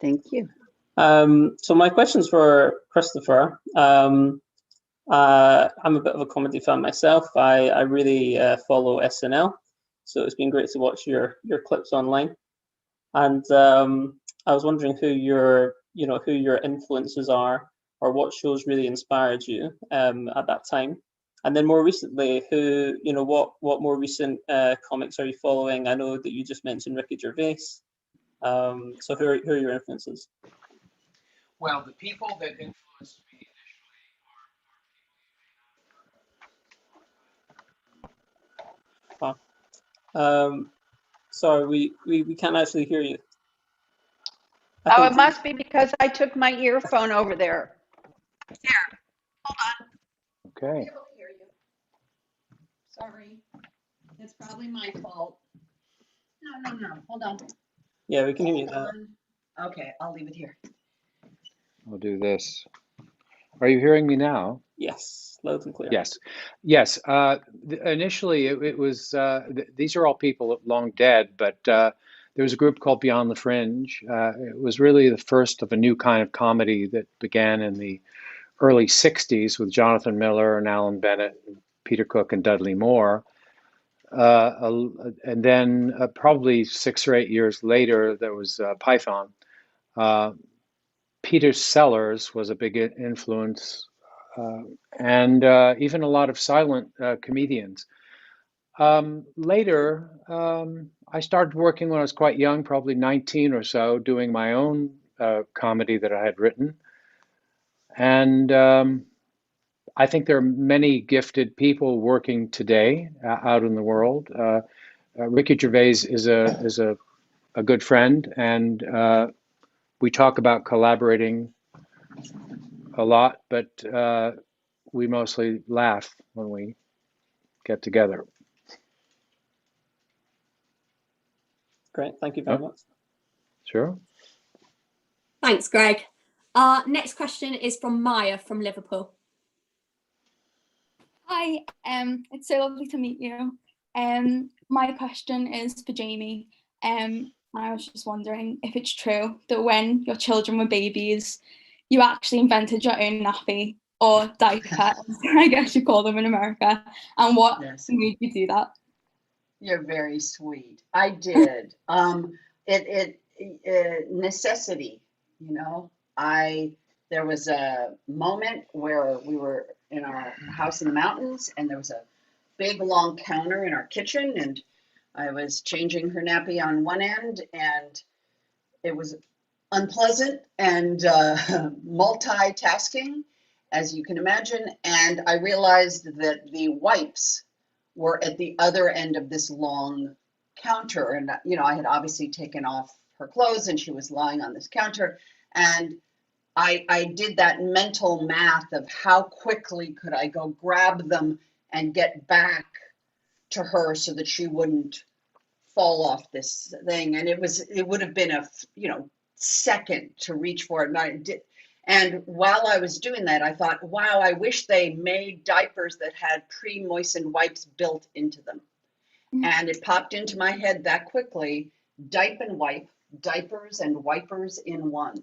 Thank you. So my question's for Christopher. I'm a bit of a comedy fan myself. I really follow SNL, so it's been great to watch your clips online. And I was wondering who your influences are, or what shows really inspired you at that time. And then more recently, what more recent comics are you following? I know that you just mentioned Ricky Gervais. So who are your influences? Well, the people that influenced me Sorry, we can't actually hear you. Oh, it must be because I took my earphone over there. Here, hold on. Okay. Sorry, it's probably my fault. No, hold on. Yeah, we can hear you now. Okay, I'll leave it here. I'll do this. Are you hearing me now? Yes, loud and clear. Yes. Initially, it was, these are all people long dead, but there was a group called Beyond the Fringe. It was really the first of a new kind of comedy that began in the early 60s with Jonathan Miller and Alan Bennett, and Peter Cook and Dudley Moore. And then probably 6 or 8 years later, there was Python. Peter Sellers was a big influence, and even a lot of silent comedians. Later, I started working when I was quite young, probably 19 or so, doing my own comedy that I had written. And I think there are many gifted people working today out in the world. Ricky Gervais is a good friend, and we talk about collaborating a lot, but we mostly laugh when we get together. Great, thank you very much. Sure. Thanks, Greg. Next question is from Maya from Liverpool. Hi, it's so lovely to meet you. My question is for Jamie. I was just wondering if it's true that when your children were babies, you actually invented your own nappy or diaper, I guess you call them in America, and what made you do that? You're very sweet. I did. Necessity, you know. There was a moment where we were in our house in the mountains, and there was a big long counter in our kitchen, and I was changing her nappy on one end, and it was unpleasant and multitasking, as you can imagine. And I realized that the wipes were at the other end of this long counter. And, you know, I had obviously taken off her clothes and she was lying on this counter. And I did that mental math of how quickly could I go grab them and get back to her so that she wouldn't fall off this thing. And it would have been a, you know, second to reach for it. And I did. And while I was doing that, I thought, wow, I wish they made diapers that had pre-moistened wipes built into them. And it popped into my head that quickly, diaper and wipe, diapers and wipers in one.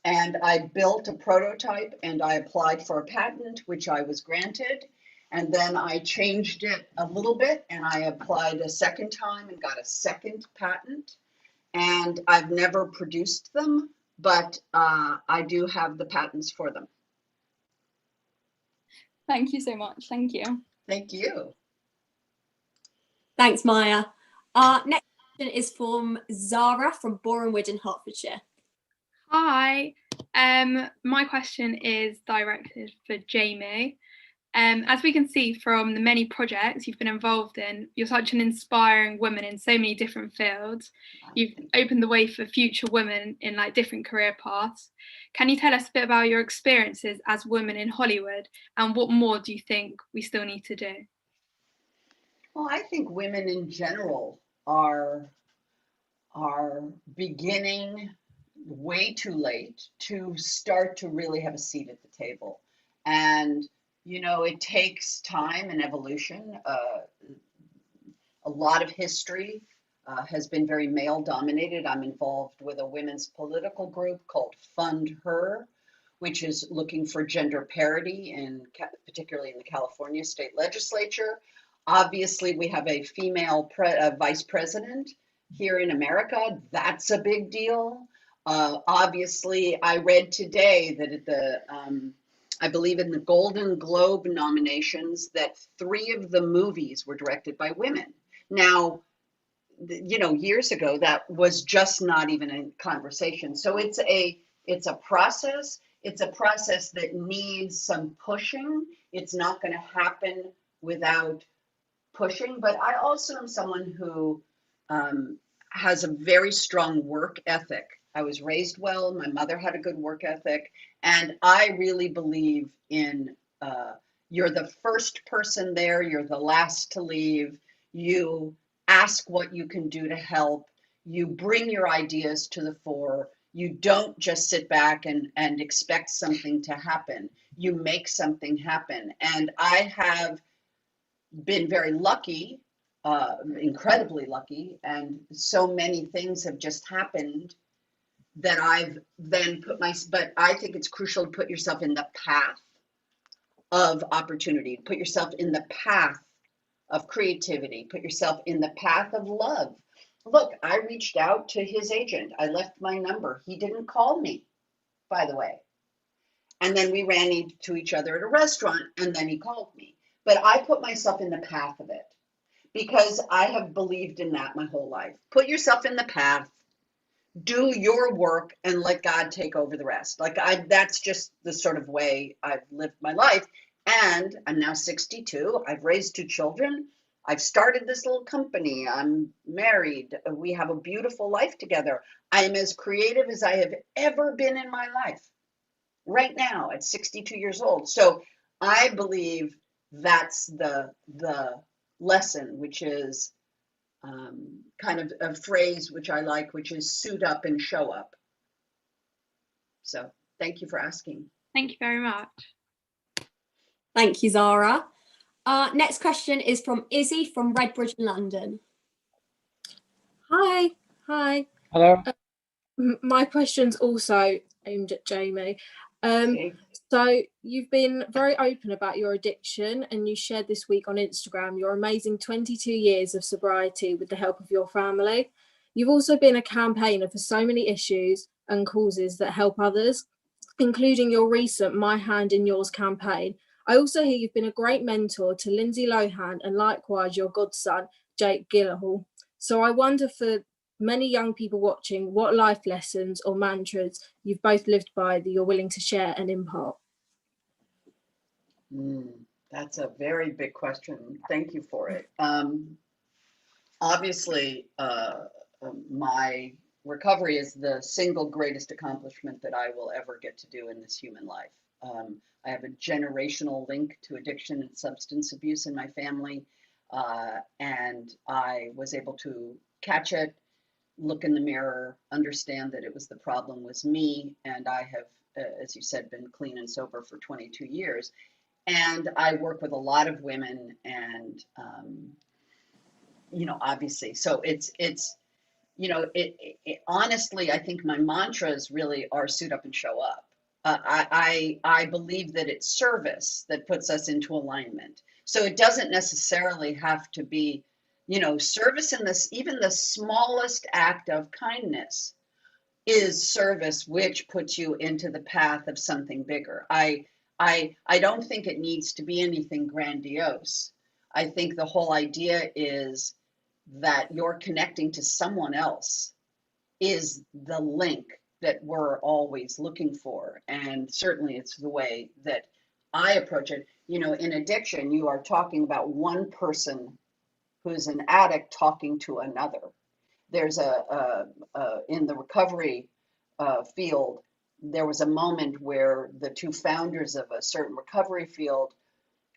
And I built a prototype and I applied for a patent, which I was granted. And then I changed it a little bit and I applied a second time and got a second patent. And I've never produced them, but I do have the patents for them. Thank you so much. Thank you. Thank you. Thanks, Maya. Our next question is from Zara from Borehamwood in Hertfordshire. Hi. My question is directed for Jamie. As we can see from the many projects you've been involved in, you're such an inspiring woman in so many different fields. You've opened the way for future women in like different career paths. Can you tell us a bit about your experiences as women in Hollywood and what more do you think we still need to do? Well, I think women in general are beginning way too late to start to really have a seat at the table. And you know, it takes time and evolution. A lot of history has been very male dominated. I'm involved with a women's political group called Fund Her, which is looking for gender parity, particularly in the California state legislature. Obviously, we have a female vice president here in America. That's a big deal. Obviously, I read today that at the I believe in the Golden Globe nominations that 3 of the movies were directed by women. Now, you know, years ago, that was just not even a conversation. So it's a process. It's a process that needs some pushing. It's not going to happen without pushing. But I also am someone who has a very strong work ethic. I was raised well. My mother had a good work ethic. And I really believe in you're the first person there. You're the last to leave. You ask what you can do to help. You bring your ideas to the fore. You don't just sit back and expect something to happen. You make something happen. And I have been very lucky, incredibly lucky. And so many things have just happened that I've then but I think it's crucial to put yourself in the path of opportunity, put yourself in the path of creativity, put yourself in the path of love. Look, I reached out to his agent. I left my number. He didn't call me, by the way. And then we ran into each other at a restaurant and then he called me. But I put myself in the path of it because I have believed in that my whole life. Put yourself in the path. Do your work and let God take over the rest. That's just the sort of way I've lived my life. And I'm now 62. I've raised 2 children. I've started this little company. I'm married. We have a beautiful life together. I am as creative as I have ever been in my life right now at 62 years old. So I believe that's the lesson, which is kind of a phrase which I like, which is suit up and show up. So thank you for asking. Thank you very much. Thank you, Zara. Next question is from Izzy from Redbridge in London. Hi. Hello. My question's also aimed at Jamie. Okay. So you've been very open about your addiction, and you shared this week on Instagram your amazing 22 years of sobriety with the help of your family. You've also been a campaigner for so many issues and causes that help others, including your recent My Hand in Yours campaign. I also hear you've been a great mentor to Lindsay Lohan and likewise your godson, Jake Gyllenhaal. So I wonder, for many young people watching, what life lessons or mantras you've both lived by that you're willing to share and impart? That's a very big question. Thank you for it. Obviously, my recovery is the single greatest accomplishment that I will ever get to do in this human life. I have a generational link to addiction and substance abuse in my family, and I was able to catch it, look in the mirror, understand that it was the problem was me, and I have, as you said, been clean and sober for 22 years. And I work with a lot of women, and obviously, so it's honestly, I think my mantras really are suit up and show up. I believe that it's service that puts us into alignment. So it doesn't necessarily have to be, service in this, even the smallest act of kindness is service, which puts you into the path of something bigger. I don't think it needs to be anything grandiose. I think the whole idea is that you're connecting to someone else is the link that we're always looking for. And certainly it's the way that I approach it. In addiction, you are talking about one person who's an addict talking to another. There's in the recovery field, there was a moment where the two founders of a certain recovery field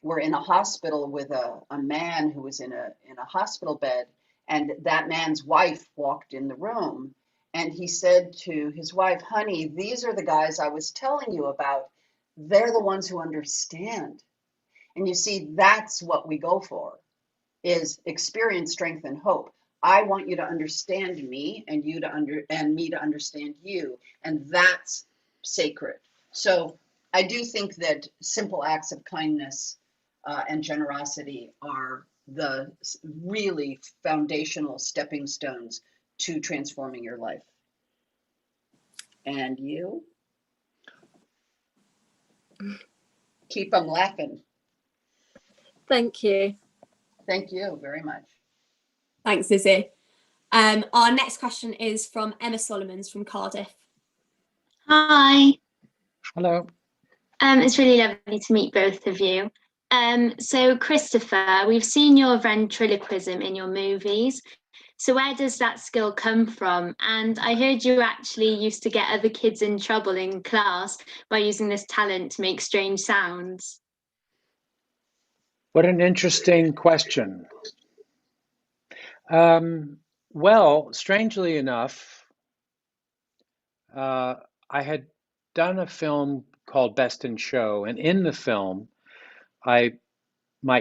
were in a hospital with a man who was in a hospital bed, and that man's wife walked in the room, and he said to his wife, "Honey, these are the guys I was telling you about. They're the ones who understand." And you see, that's what we go for, is experience, strength, and hope. I want you to understand me, and you and me to understand you, and that's sacred. So I do think that simple acts of kindness and generosity are the really foundational stepping stones to transforming your life. And you? Keep them laughing. Thank you. Thank you very much. Thanks, Lizzie. Our next question is from Emma Solomons from Cardiff. Hi. Hello. It's really lovely to meet both of you. So Christopher, we've seen your ventriloquism in your movies. So where does that skill come from? And I heard you actually used to get other kids in trouble in class by using this talent to make strange sounds. What an interesting question. Well, strangely enough, I had done a film called Best in Show, and in the film, my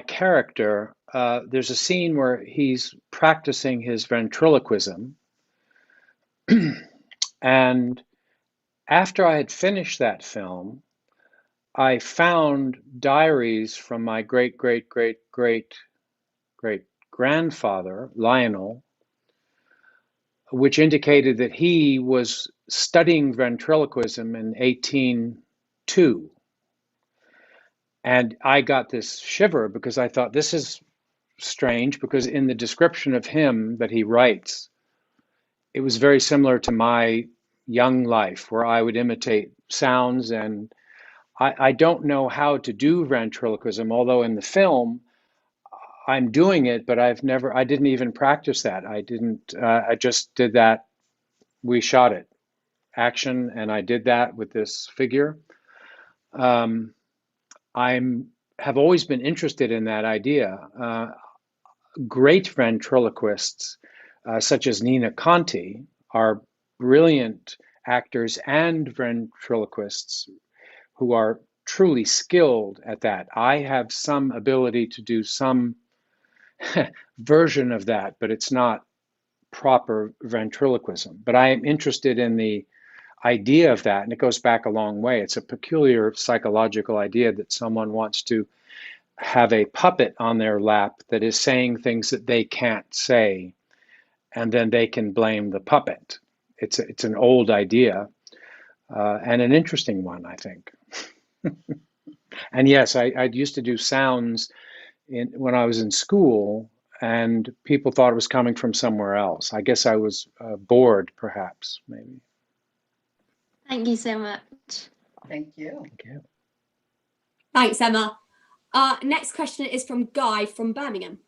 character, there's a scene where he's practicing his ventriloquism, and after I had finished that film, I found diaries from my great-great-great-great-grandfather, Lionel, which indicated that he was studying ventriloquism in 1802. And I got this shiver because I thought, this is strange, because in the description of him that he writes, it was very similar to my young life, where I would imitate sounds. And I don't know how to do ventriloquism, although in the film I'm doing it, but I didn't even practice that. I just did that. We shot it, action, and I did that with this figure. I have always been interested in that idea. Great ventriloquists, such as Nina Conti, are brilliant actors and ventriloquists who are truly skilled at that. I have some ability to do some version of that, but it's not proper ventriloquism. But I am interested in the idea of that, and it goes back a long way. It's a peculiar psychological idea that someone wants to have a puppet on their lap that is saying things that they can't say, and then they can blame the puppet. It's an old idea, and an interesting one, I think. And yes, I used to do sounds when I was in school, and people thought it was coming from somewhere else. I guess I was bored, perhaps, maybe. Thank you so much. Thank you. Thank you. Thanks, Emma. Next question is from Guy from Birmingham.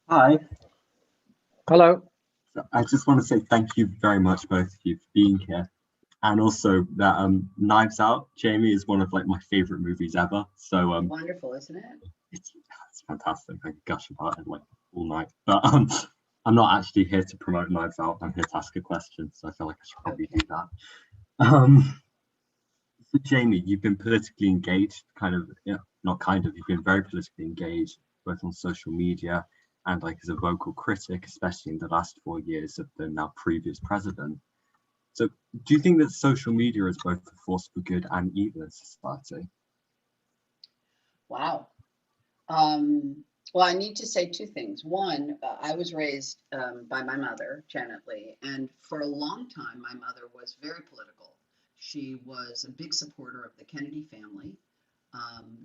Hi. Hello. I just want to say thank you very much, both of you, for being here. And also that Knives Out, Jamie, is one of like my favorite movies ever. So wonderful, isn't it? It's fantastic. I could gush about it like all night. But I'm not actually here to promote Knives Out. I'm here to ask a question. So I feel like I should probably do that. So Jamie, you've been politically engaged, you've been very politically engaged, both on social media and like as a vocal critic, especially in the last 4 years of the now previous president. So do you think that social media is both a force for good and evil in society? Wow. Well, I need to say two things. One, I was raised by my mother, Janet Lee, and for a long time, my mother was very political. She was a big supporter of the Kennedy family.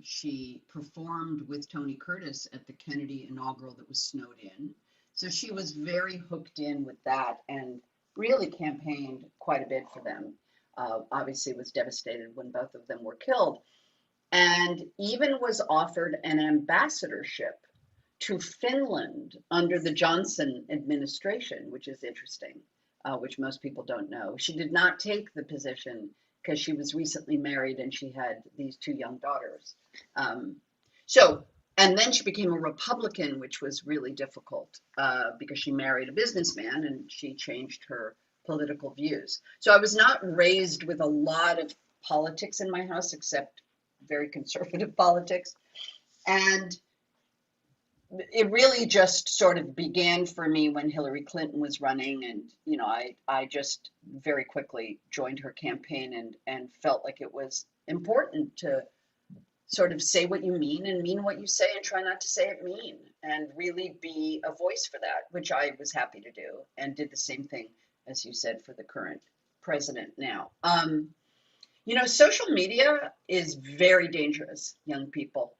She performed with Tony Curtis at the Kennedy inaugural that was snowed in. So she was very hooked in with that and really campaigned quite a bit for them. Obviously was devastated when both of them were killed, and even was offered an ambassadorship to Finland under the Johnson administration, which is interesting, which most people don't know. She did not take the position because she was recently married and she had these 2 young daughters. And then she became a Republican, which was really difficult because she married a businessman and she changed her political views. So I was not raised with a lot of politics in my house, except very conservative politics. And it really just sort of began for me when Hillary Clinton was running. And, you know, I just very quickly joined her campaign and felt like it was important to sort of say what you mean and mean what you say and try not to say it mean and really be a voice for that, which I was happy to do and did the same thing, as you said, for the current president now. You know, social media is very dangerous, young people.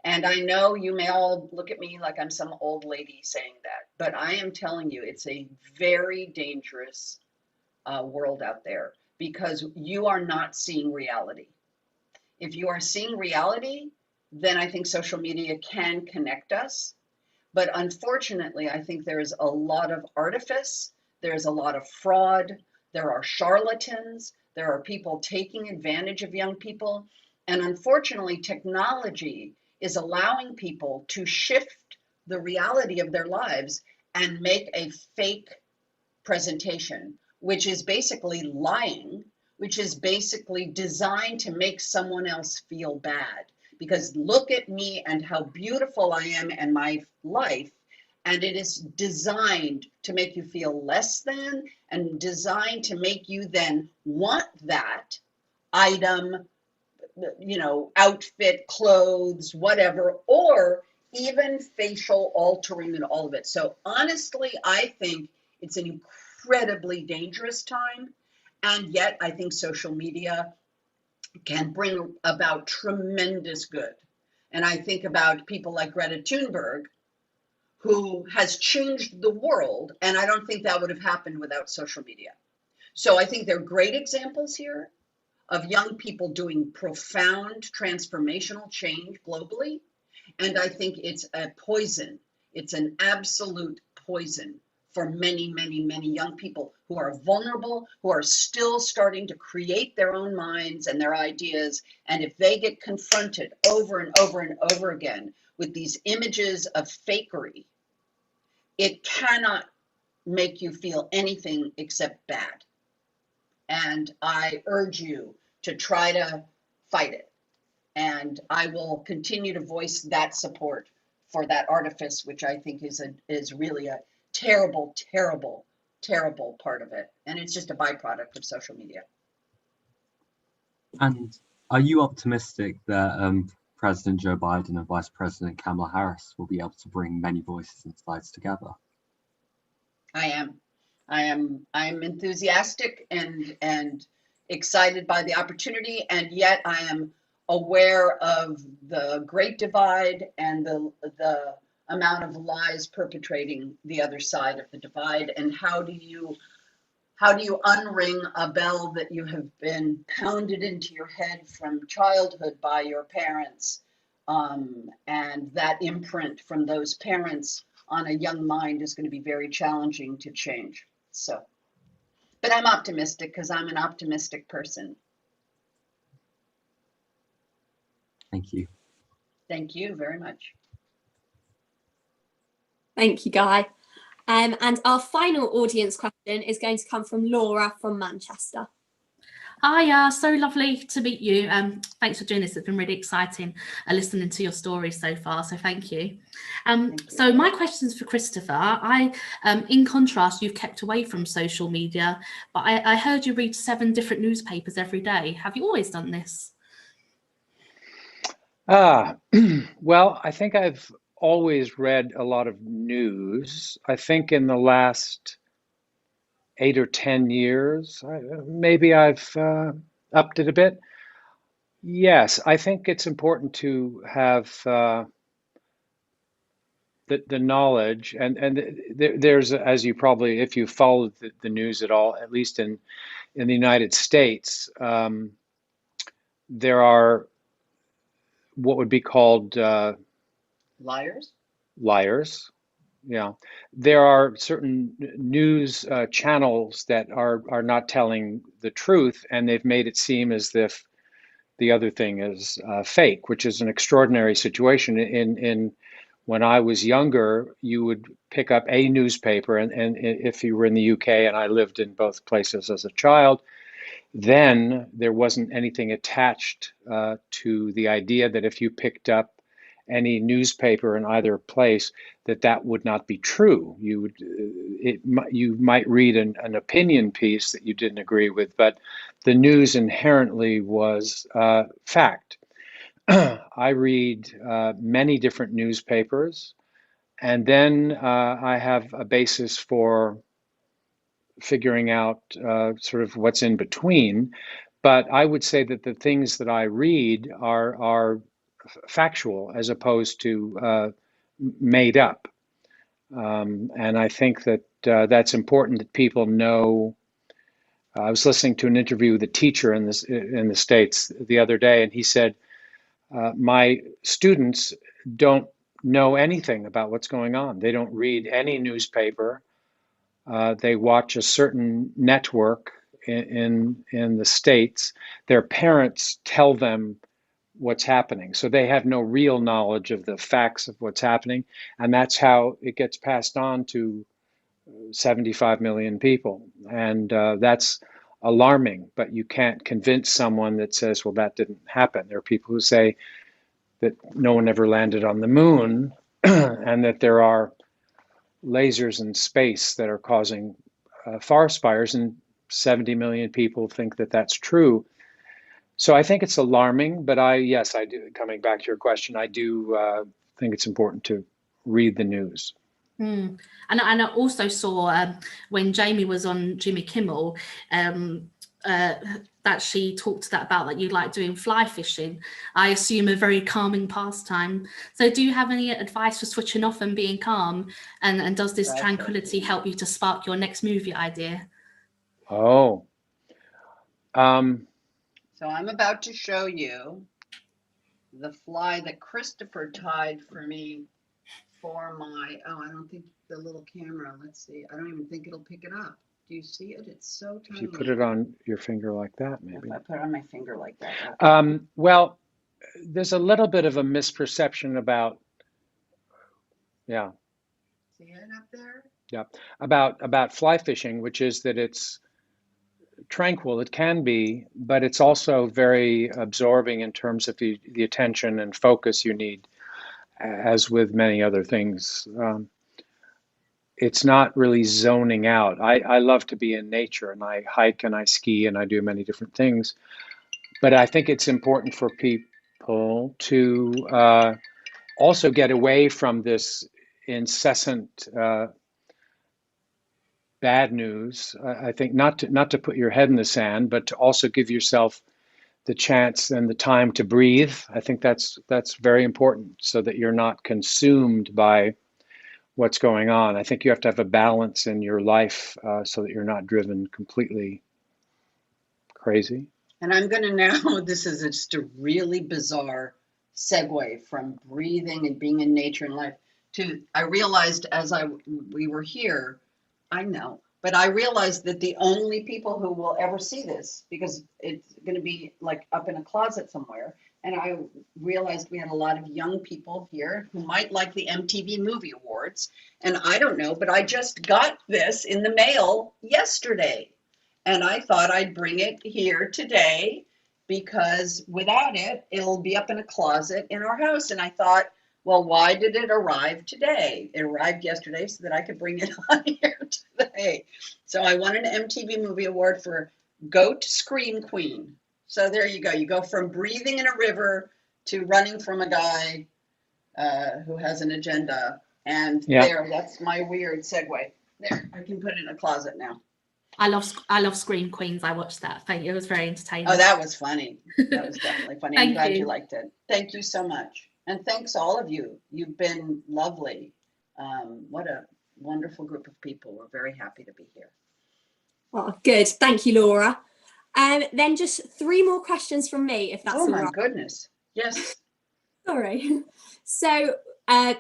And I know you may all look at me like I'm some old lady saying that, but I am telling you, it's a very dangerous world out there because you are not seeing reality. If you are seeing reality, then I think social media can connect us. But unfortunately, I think there is a lot of artifice, there's a lot of fraud, there are charlatans, there are people taking advantage of young people. And unfortunately, technology is allowing people to shift the reality of their lives and make a fake presentation, which is basically lying, which is basically designed to make someone else feel bad. Because look at me and how beautiful I am and my life. And it is designed to make you feel less than and designed to make you then want that item, you know, outfit, clothes, whatever, or even facial altering and all of it. So honestly, I think it's an incredibly dangerous time. And yet I think social media can bring about tremendous good. And I think about people like Greta Thunberg, who has changed the world. And I don't think that would have happened without social media. So I think they're great examples here of young people doing profound transformational change globally. And I think it's a poison. It's an absolute poison for many, many, many young people who are vulnerable, who are still starting to create their own minds and their ideas. And if they get confronted over and over and over again with these images of fakery, it cannot make you feel anything except bad. And I urge you to try to fight it. And I will continue to voice that support for that artifice, which I think is really a terrible, terrible terrible part of it. And it's just a byproduct of social media. And are you optimistic that President Joe Biden and Vice President Kamala Harris will be able to bring many voices and sides together? I am enthusiastic and excited by the opportunity, and yet I am aware of the great divide and the amount of lies perpetrating the other side of the divide. And how do you unring a bell that you have been pounded into your head from childhood by your parents, and that imprint from those parents on a young mind is going to be very challenging to change. So, but I'm optimistic because I'm an optimistic person. Thank you. Thank you very much. Thank you, Guy. And our final audience question is going to come from Laura from Manchester. Hi, so lovely to meet you. Thanks for doing this. It's been really exciting listening to your stories so far, so thank you. So my question's for Christopher. In contrast, you've kept away from social media, but I heard you read 7 different newspapers every day. Have you always done this? Well, I think I've always read a lot of news. I think in the last 8 or 10 years, maybe I've upped it a bit. Yes, I think it's important to have the knowledge, and there's, as you probably, if you followed the news at all, at least in the United States, there are what would be called liars. Yeah, there are certain news channels that are not telling the truth, and they've made it seem as if the other thing is fake, which is an extraordinary situation. In when I was younger, you would pick up a newspaper, and if you were in the UK, and I lived in both places as a child, then there wasn't anything attached to the idea that if you picked up any newspaper in either place, that would not be true. You might read an opinion piece that you didn't agree with, but the news inherently was fact. I read many different newspapers, and then I have a basis for figuring out sort of what's in between. But I would say that the things that I read are factual as opposed to made up. And I think that that's important that people know. I was listening to an interview with a teacher in the States the other day, and he said, my students don't know anything about what's going on. They don't read any newspaper. They watch a certain network in the States. Their parents tell them what's happening. So they have no real knowledge of the facts of what's happening. And that's how it gets passed on to 75 million people. And that's alarming, but you can't convince someone that says, well, that didn't happen. There are people who say that no one ever landed on the moon and that there are lasers in space that are causing forest fires, and 70 million people think that that's true. So I think it's alarming, but yes, I do. Coming back to your question, I do think it's important to read the news. And I also saw when Jamie was on Jimmy Kimmel that she talked about that you like doing fly fishing. I assume a very calming pastime. So do you have any advice for switching off and being calm? And does this tranquility help you to spark your next movie idea? So I'm about to show you the fly that Christopher tied for me for my, I don't think the little camera, let's see, I don't even think it'll pick it up. Do you see it? It's so tiny. If you put it on your finger like that, maybe. If I put it on my finger like that. Well, there's a little bit of a misperception about, See it up there? Yeah, about fly fishing, which is that it's tranquil. It can be, but it's also very absorbing in terms of the attention and focus you need, as with many other things. it's not really zoning out. I love to be in nature, and I hike and I ski and I do many different things. But I think it's important for people to also get away from this incessant bad news. I think not to put your head in the sand, but to also give yourself the chance and the time to breathe. I think that's very important, so that you're not consumed by what's going on. I think you have to have a balance in your life so that you're not driven completely crazy. And I'm going to now, this is just a really bizarre segue from breathing and being in nature and life to, I realized as we were here, I know, but I realized that the only people who will ever see this, because it's going to be like up in a closet somewhere, and I realized we had a lot of young people here who might like the MTV Movie Awards, and I don't know, but I just got this in the mail yesterday. And I thought I'd bring it here today because without it, it'll be up in a closet in our house. And I thought, well, why did it arrive today? It arrived yesterday so that I could bring it on here today. So I won an MTV Movie Award for Goat Scream Queen. So there you go. You go from breathing in a river to running from a guy who has an agenda. And there, that's my weird segue. There, I can put it in a closet now. I love Scream Queens. I watched that. Thank you. It was very entertaining. Oh, that was funny. That was definitely funny. I'm glad you. You liked it. Thank you so much. And thanks all of you. You've been lovely. What a wonderful group of people. We're very happy to be here. Oh, good. Thank you, Laura. Then just 3 more questions from me, if that's all right. Oh my goodness. Yes. Sorry. So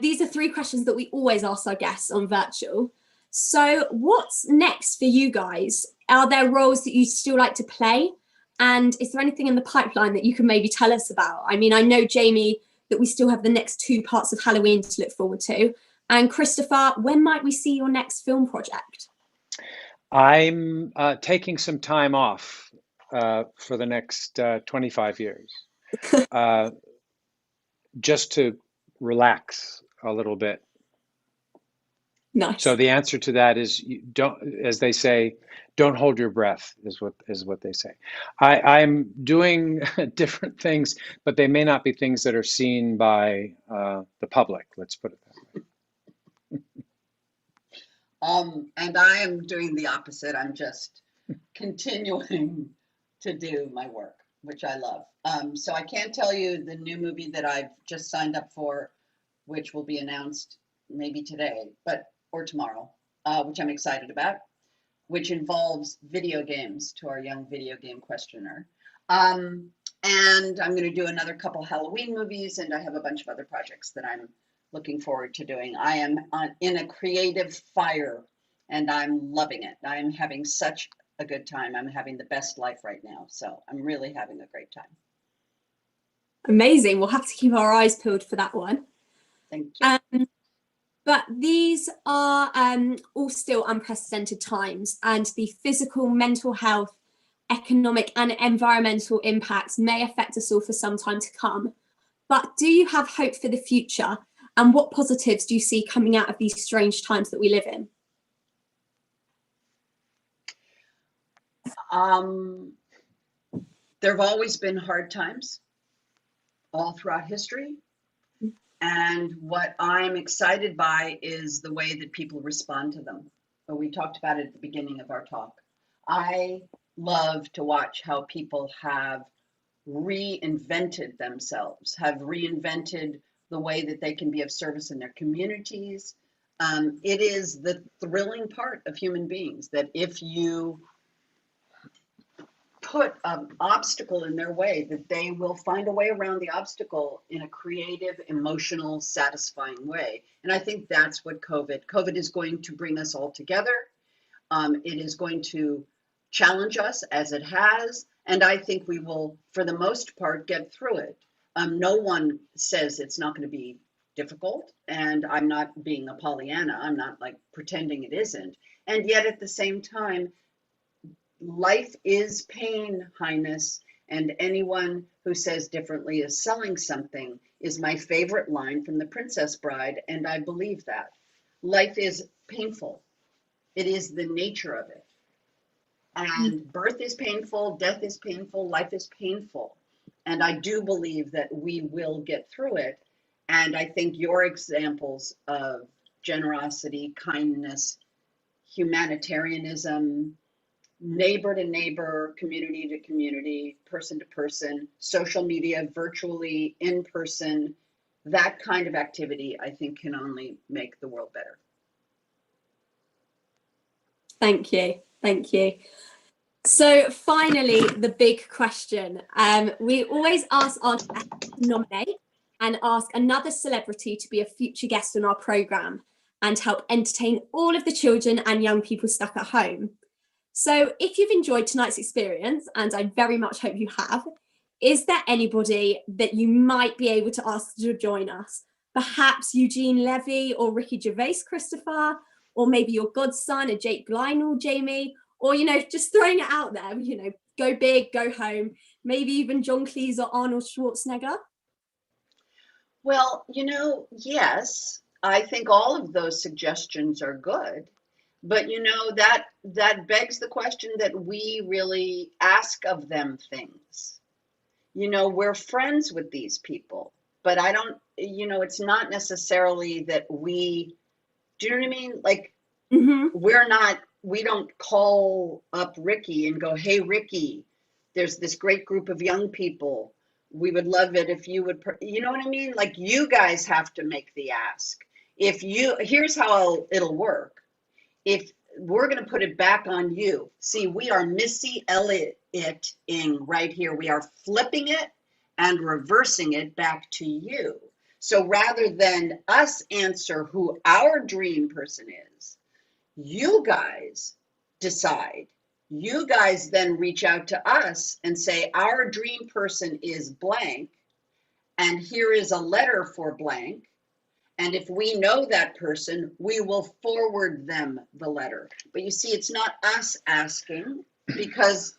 these are 3 questions that we always ask our guests on Virtual. So what's next for you guys? Are there roles that you still like to play? And is there anything in the pipeline that you can maybe tell us about? I mean, I know, Jamie, that we still have the next 2 parts of Halloween to look forward to. And Christopher, when might we see your next film project? I'm taking some time off for the next 25 years, just to relax a little bit. Nice. So the answer to that is, you don't, as they say, don't hold your breath, is what they say. I'm doing different things, but they may not be things that are seen by the public. Let's put it that way. And I am doing the opposite. I'm just continuing to do my work, which I love. So I can't tell you the new movie that I've just signed up for, which will be announced maybe today, or tomorrow, which I'm excited about, which involves video games, to our young video game questioner. And I'm going to do another couple Halloween movies, and I have a bunch of other projects that I'm looking forward to doing. I am in a creative fire, and I'm loving it. I'm having such a good time. I'm having the best life right now. So I'm really having a great time. Amazing. We'll have to keep our eyes peeled for that one. Thank you. But these are all still unprecedented times, and the physical, mental health, economic and environmental impacts may affect us all for some time to come. But do you have hope for the future? And what positives do you see coming out of these strange times that we live in? There have always been hard times all throughout history. And what I'm excited by is the way that people respond to them. But we talked about it at the beginning of our talk. I love to watch how people have reinvented themselves, have reinvented the way that they can be of service in their communities. It is the thrilling part of human beings that if you put an obstacle in their way, that they will find a way around the obstacle in a creative, emotional, satisfying way. And I think that's what COVID is going to bring us all together. It is going to challenge us as it has. And I think we will, for the most part, get through it. No one says it's not going to be difficult. And I'm not being a Pollyanna. I'm not like pretending it isn't. And yet at the same time, life is pain, Highness, and anyone who says differently is selling something is my favorite line from The Princess Bride, and I believe that. life is painful. It is the nature of it. And birth is painful, death is painful, life is painful. And I do believe that we will get through it. And I think your examples of generosity, kindness, humanitarianism, neighbor to neighbor, community to community, person to person, social media, virtually, in person, that kind of activity, I think, can only make the world better. Thank you. Thank you. So finally, the big question. We always ask our guests to nominate and ask another celebrity to be a future guest on our programme and help entertain all of the children and young people stuck at home. So if you've enjoyed tonight's experience, and I very much hope you have, is there anybody that you might be able to ask to join us? Perhaps Eugene Levy or Ricky Gervais, Christopher, or maybe your godson, a Jake Lionel, Jamie, or, you know, just throwing it out there, you know, go big, go home, maybe even John Cleese or Arnold Schwarzenegger? Well, you know, yes, I think all of those suggestions are good. But, you know, that begs the question that we really ask of them things. You know, we're friends with these people, but I don't, you know, it's not necessarily that we, do you know what I mean? Like, we don't call up Ricky and go, hey, Ricky, there's this great group of young people. We would love it if you would, you know what I mean? Like, you guys have to make the ask. Here's how it'll work. If we're going to put it back on you, see, we are Missy Elliott-ing right here. We are flipping it and reversing it back to you. So rather than us answer who our dream person is, you guys decide. You guys then reach out to us and say, our dream person is blank, and here is a letter for blank. And if we know that person, we will forward them the letter. But you see, it's not us asking because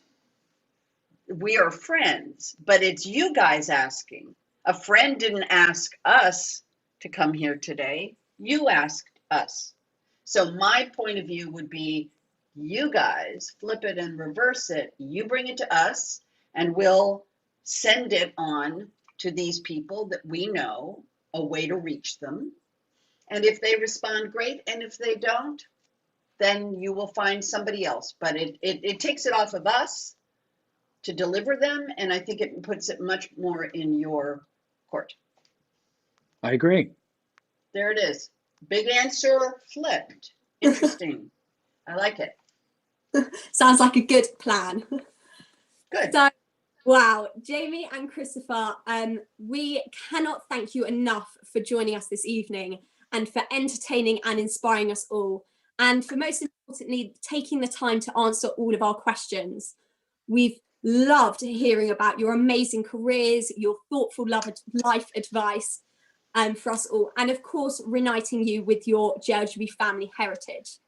we are friends, but it's you guys asking. A friend didn't ask us to come here today. You asked us. So my point of view would be, you guys flip it and reverse it. You bring it to us and we'll send it on to these people that we know, a way to reach them. And if they respond, great. And if they don't, then you will find somebody else. But it takes it off of us to deliver them. And I think it puts it much more in your court. I agree. There it is. Big answer flipped. Interesting. I like it. Sounds like a good plan. Good. So, wow, Jamie and Christopher, we cannot thank you enough for joining us this evening and for entertaining and inspiring us all. And for most importantly, taking the time to answer all of our questions. We've loved hearing about your amazing careers, your thoughtful life advice for us all, and of course, reuniting you with your JLGB family heritage.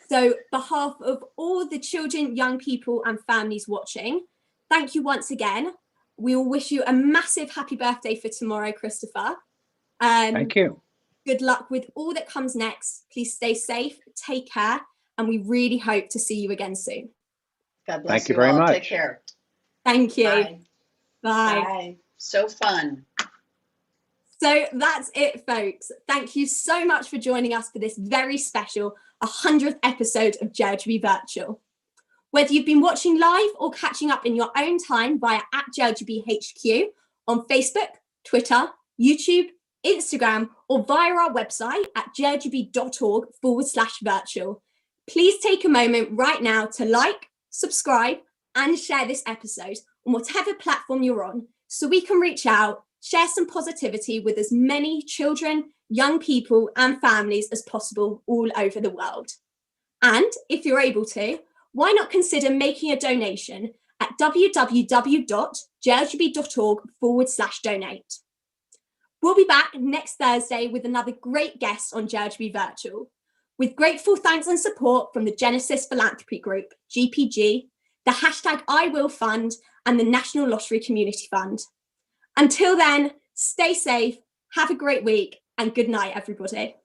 So, behalf of all the children, young people and families watching, thank you once again. We will wish you a massive happy birthday for tomorrow, Christopher. Thank you. Good luck with all that comes next. Please stay safe, take care, and we really hope to see you again soon. God bless Thank you very all. much. Take care. Thank you. Bye. Bye. Bye. So fun. So that's it, folks. Thank you so much for joining us for this very special 100th episode of JLGB Virtual. Whether you've been watching live or catching up in your own time via @JLGBHQ on Facebook, Twitter, YouTube, Instagram, or via our website at jlgb.org/virtual, please take a moment right now to like, subscribe, and share this episode on whatever platform you're on so we can reach out, share some positivity with as many children, young people, and families as possible all over the world. And if you're able to, why not consider making a donation at www.jlgb.org/donate. We'll be back next Thursday with another great guest on JLGB Virtual, with grateful thanks and support from the Genesis Philanthropy Group, GPG, the #IWill Fund, and the National Lottery Community Fund. Until then, stay safe, have a great week, and good night, everybody.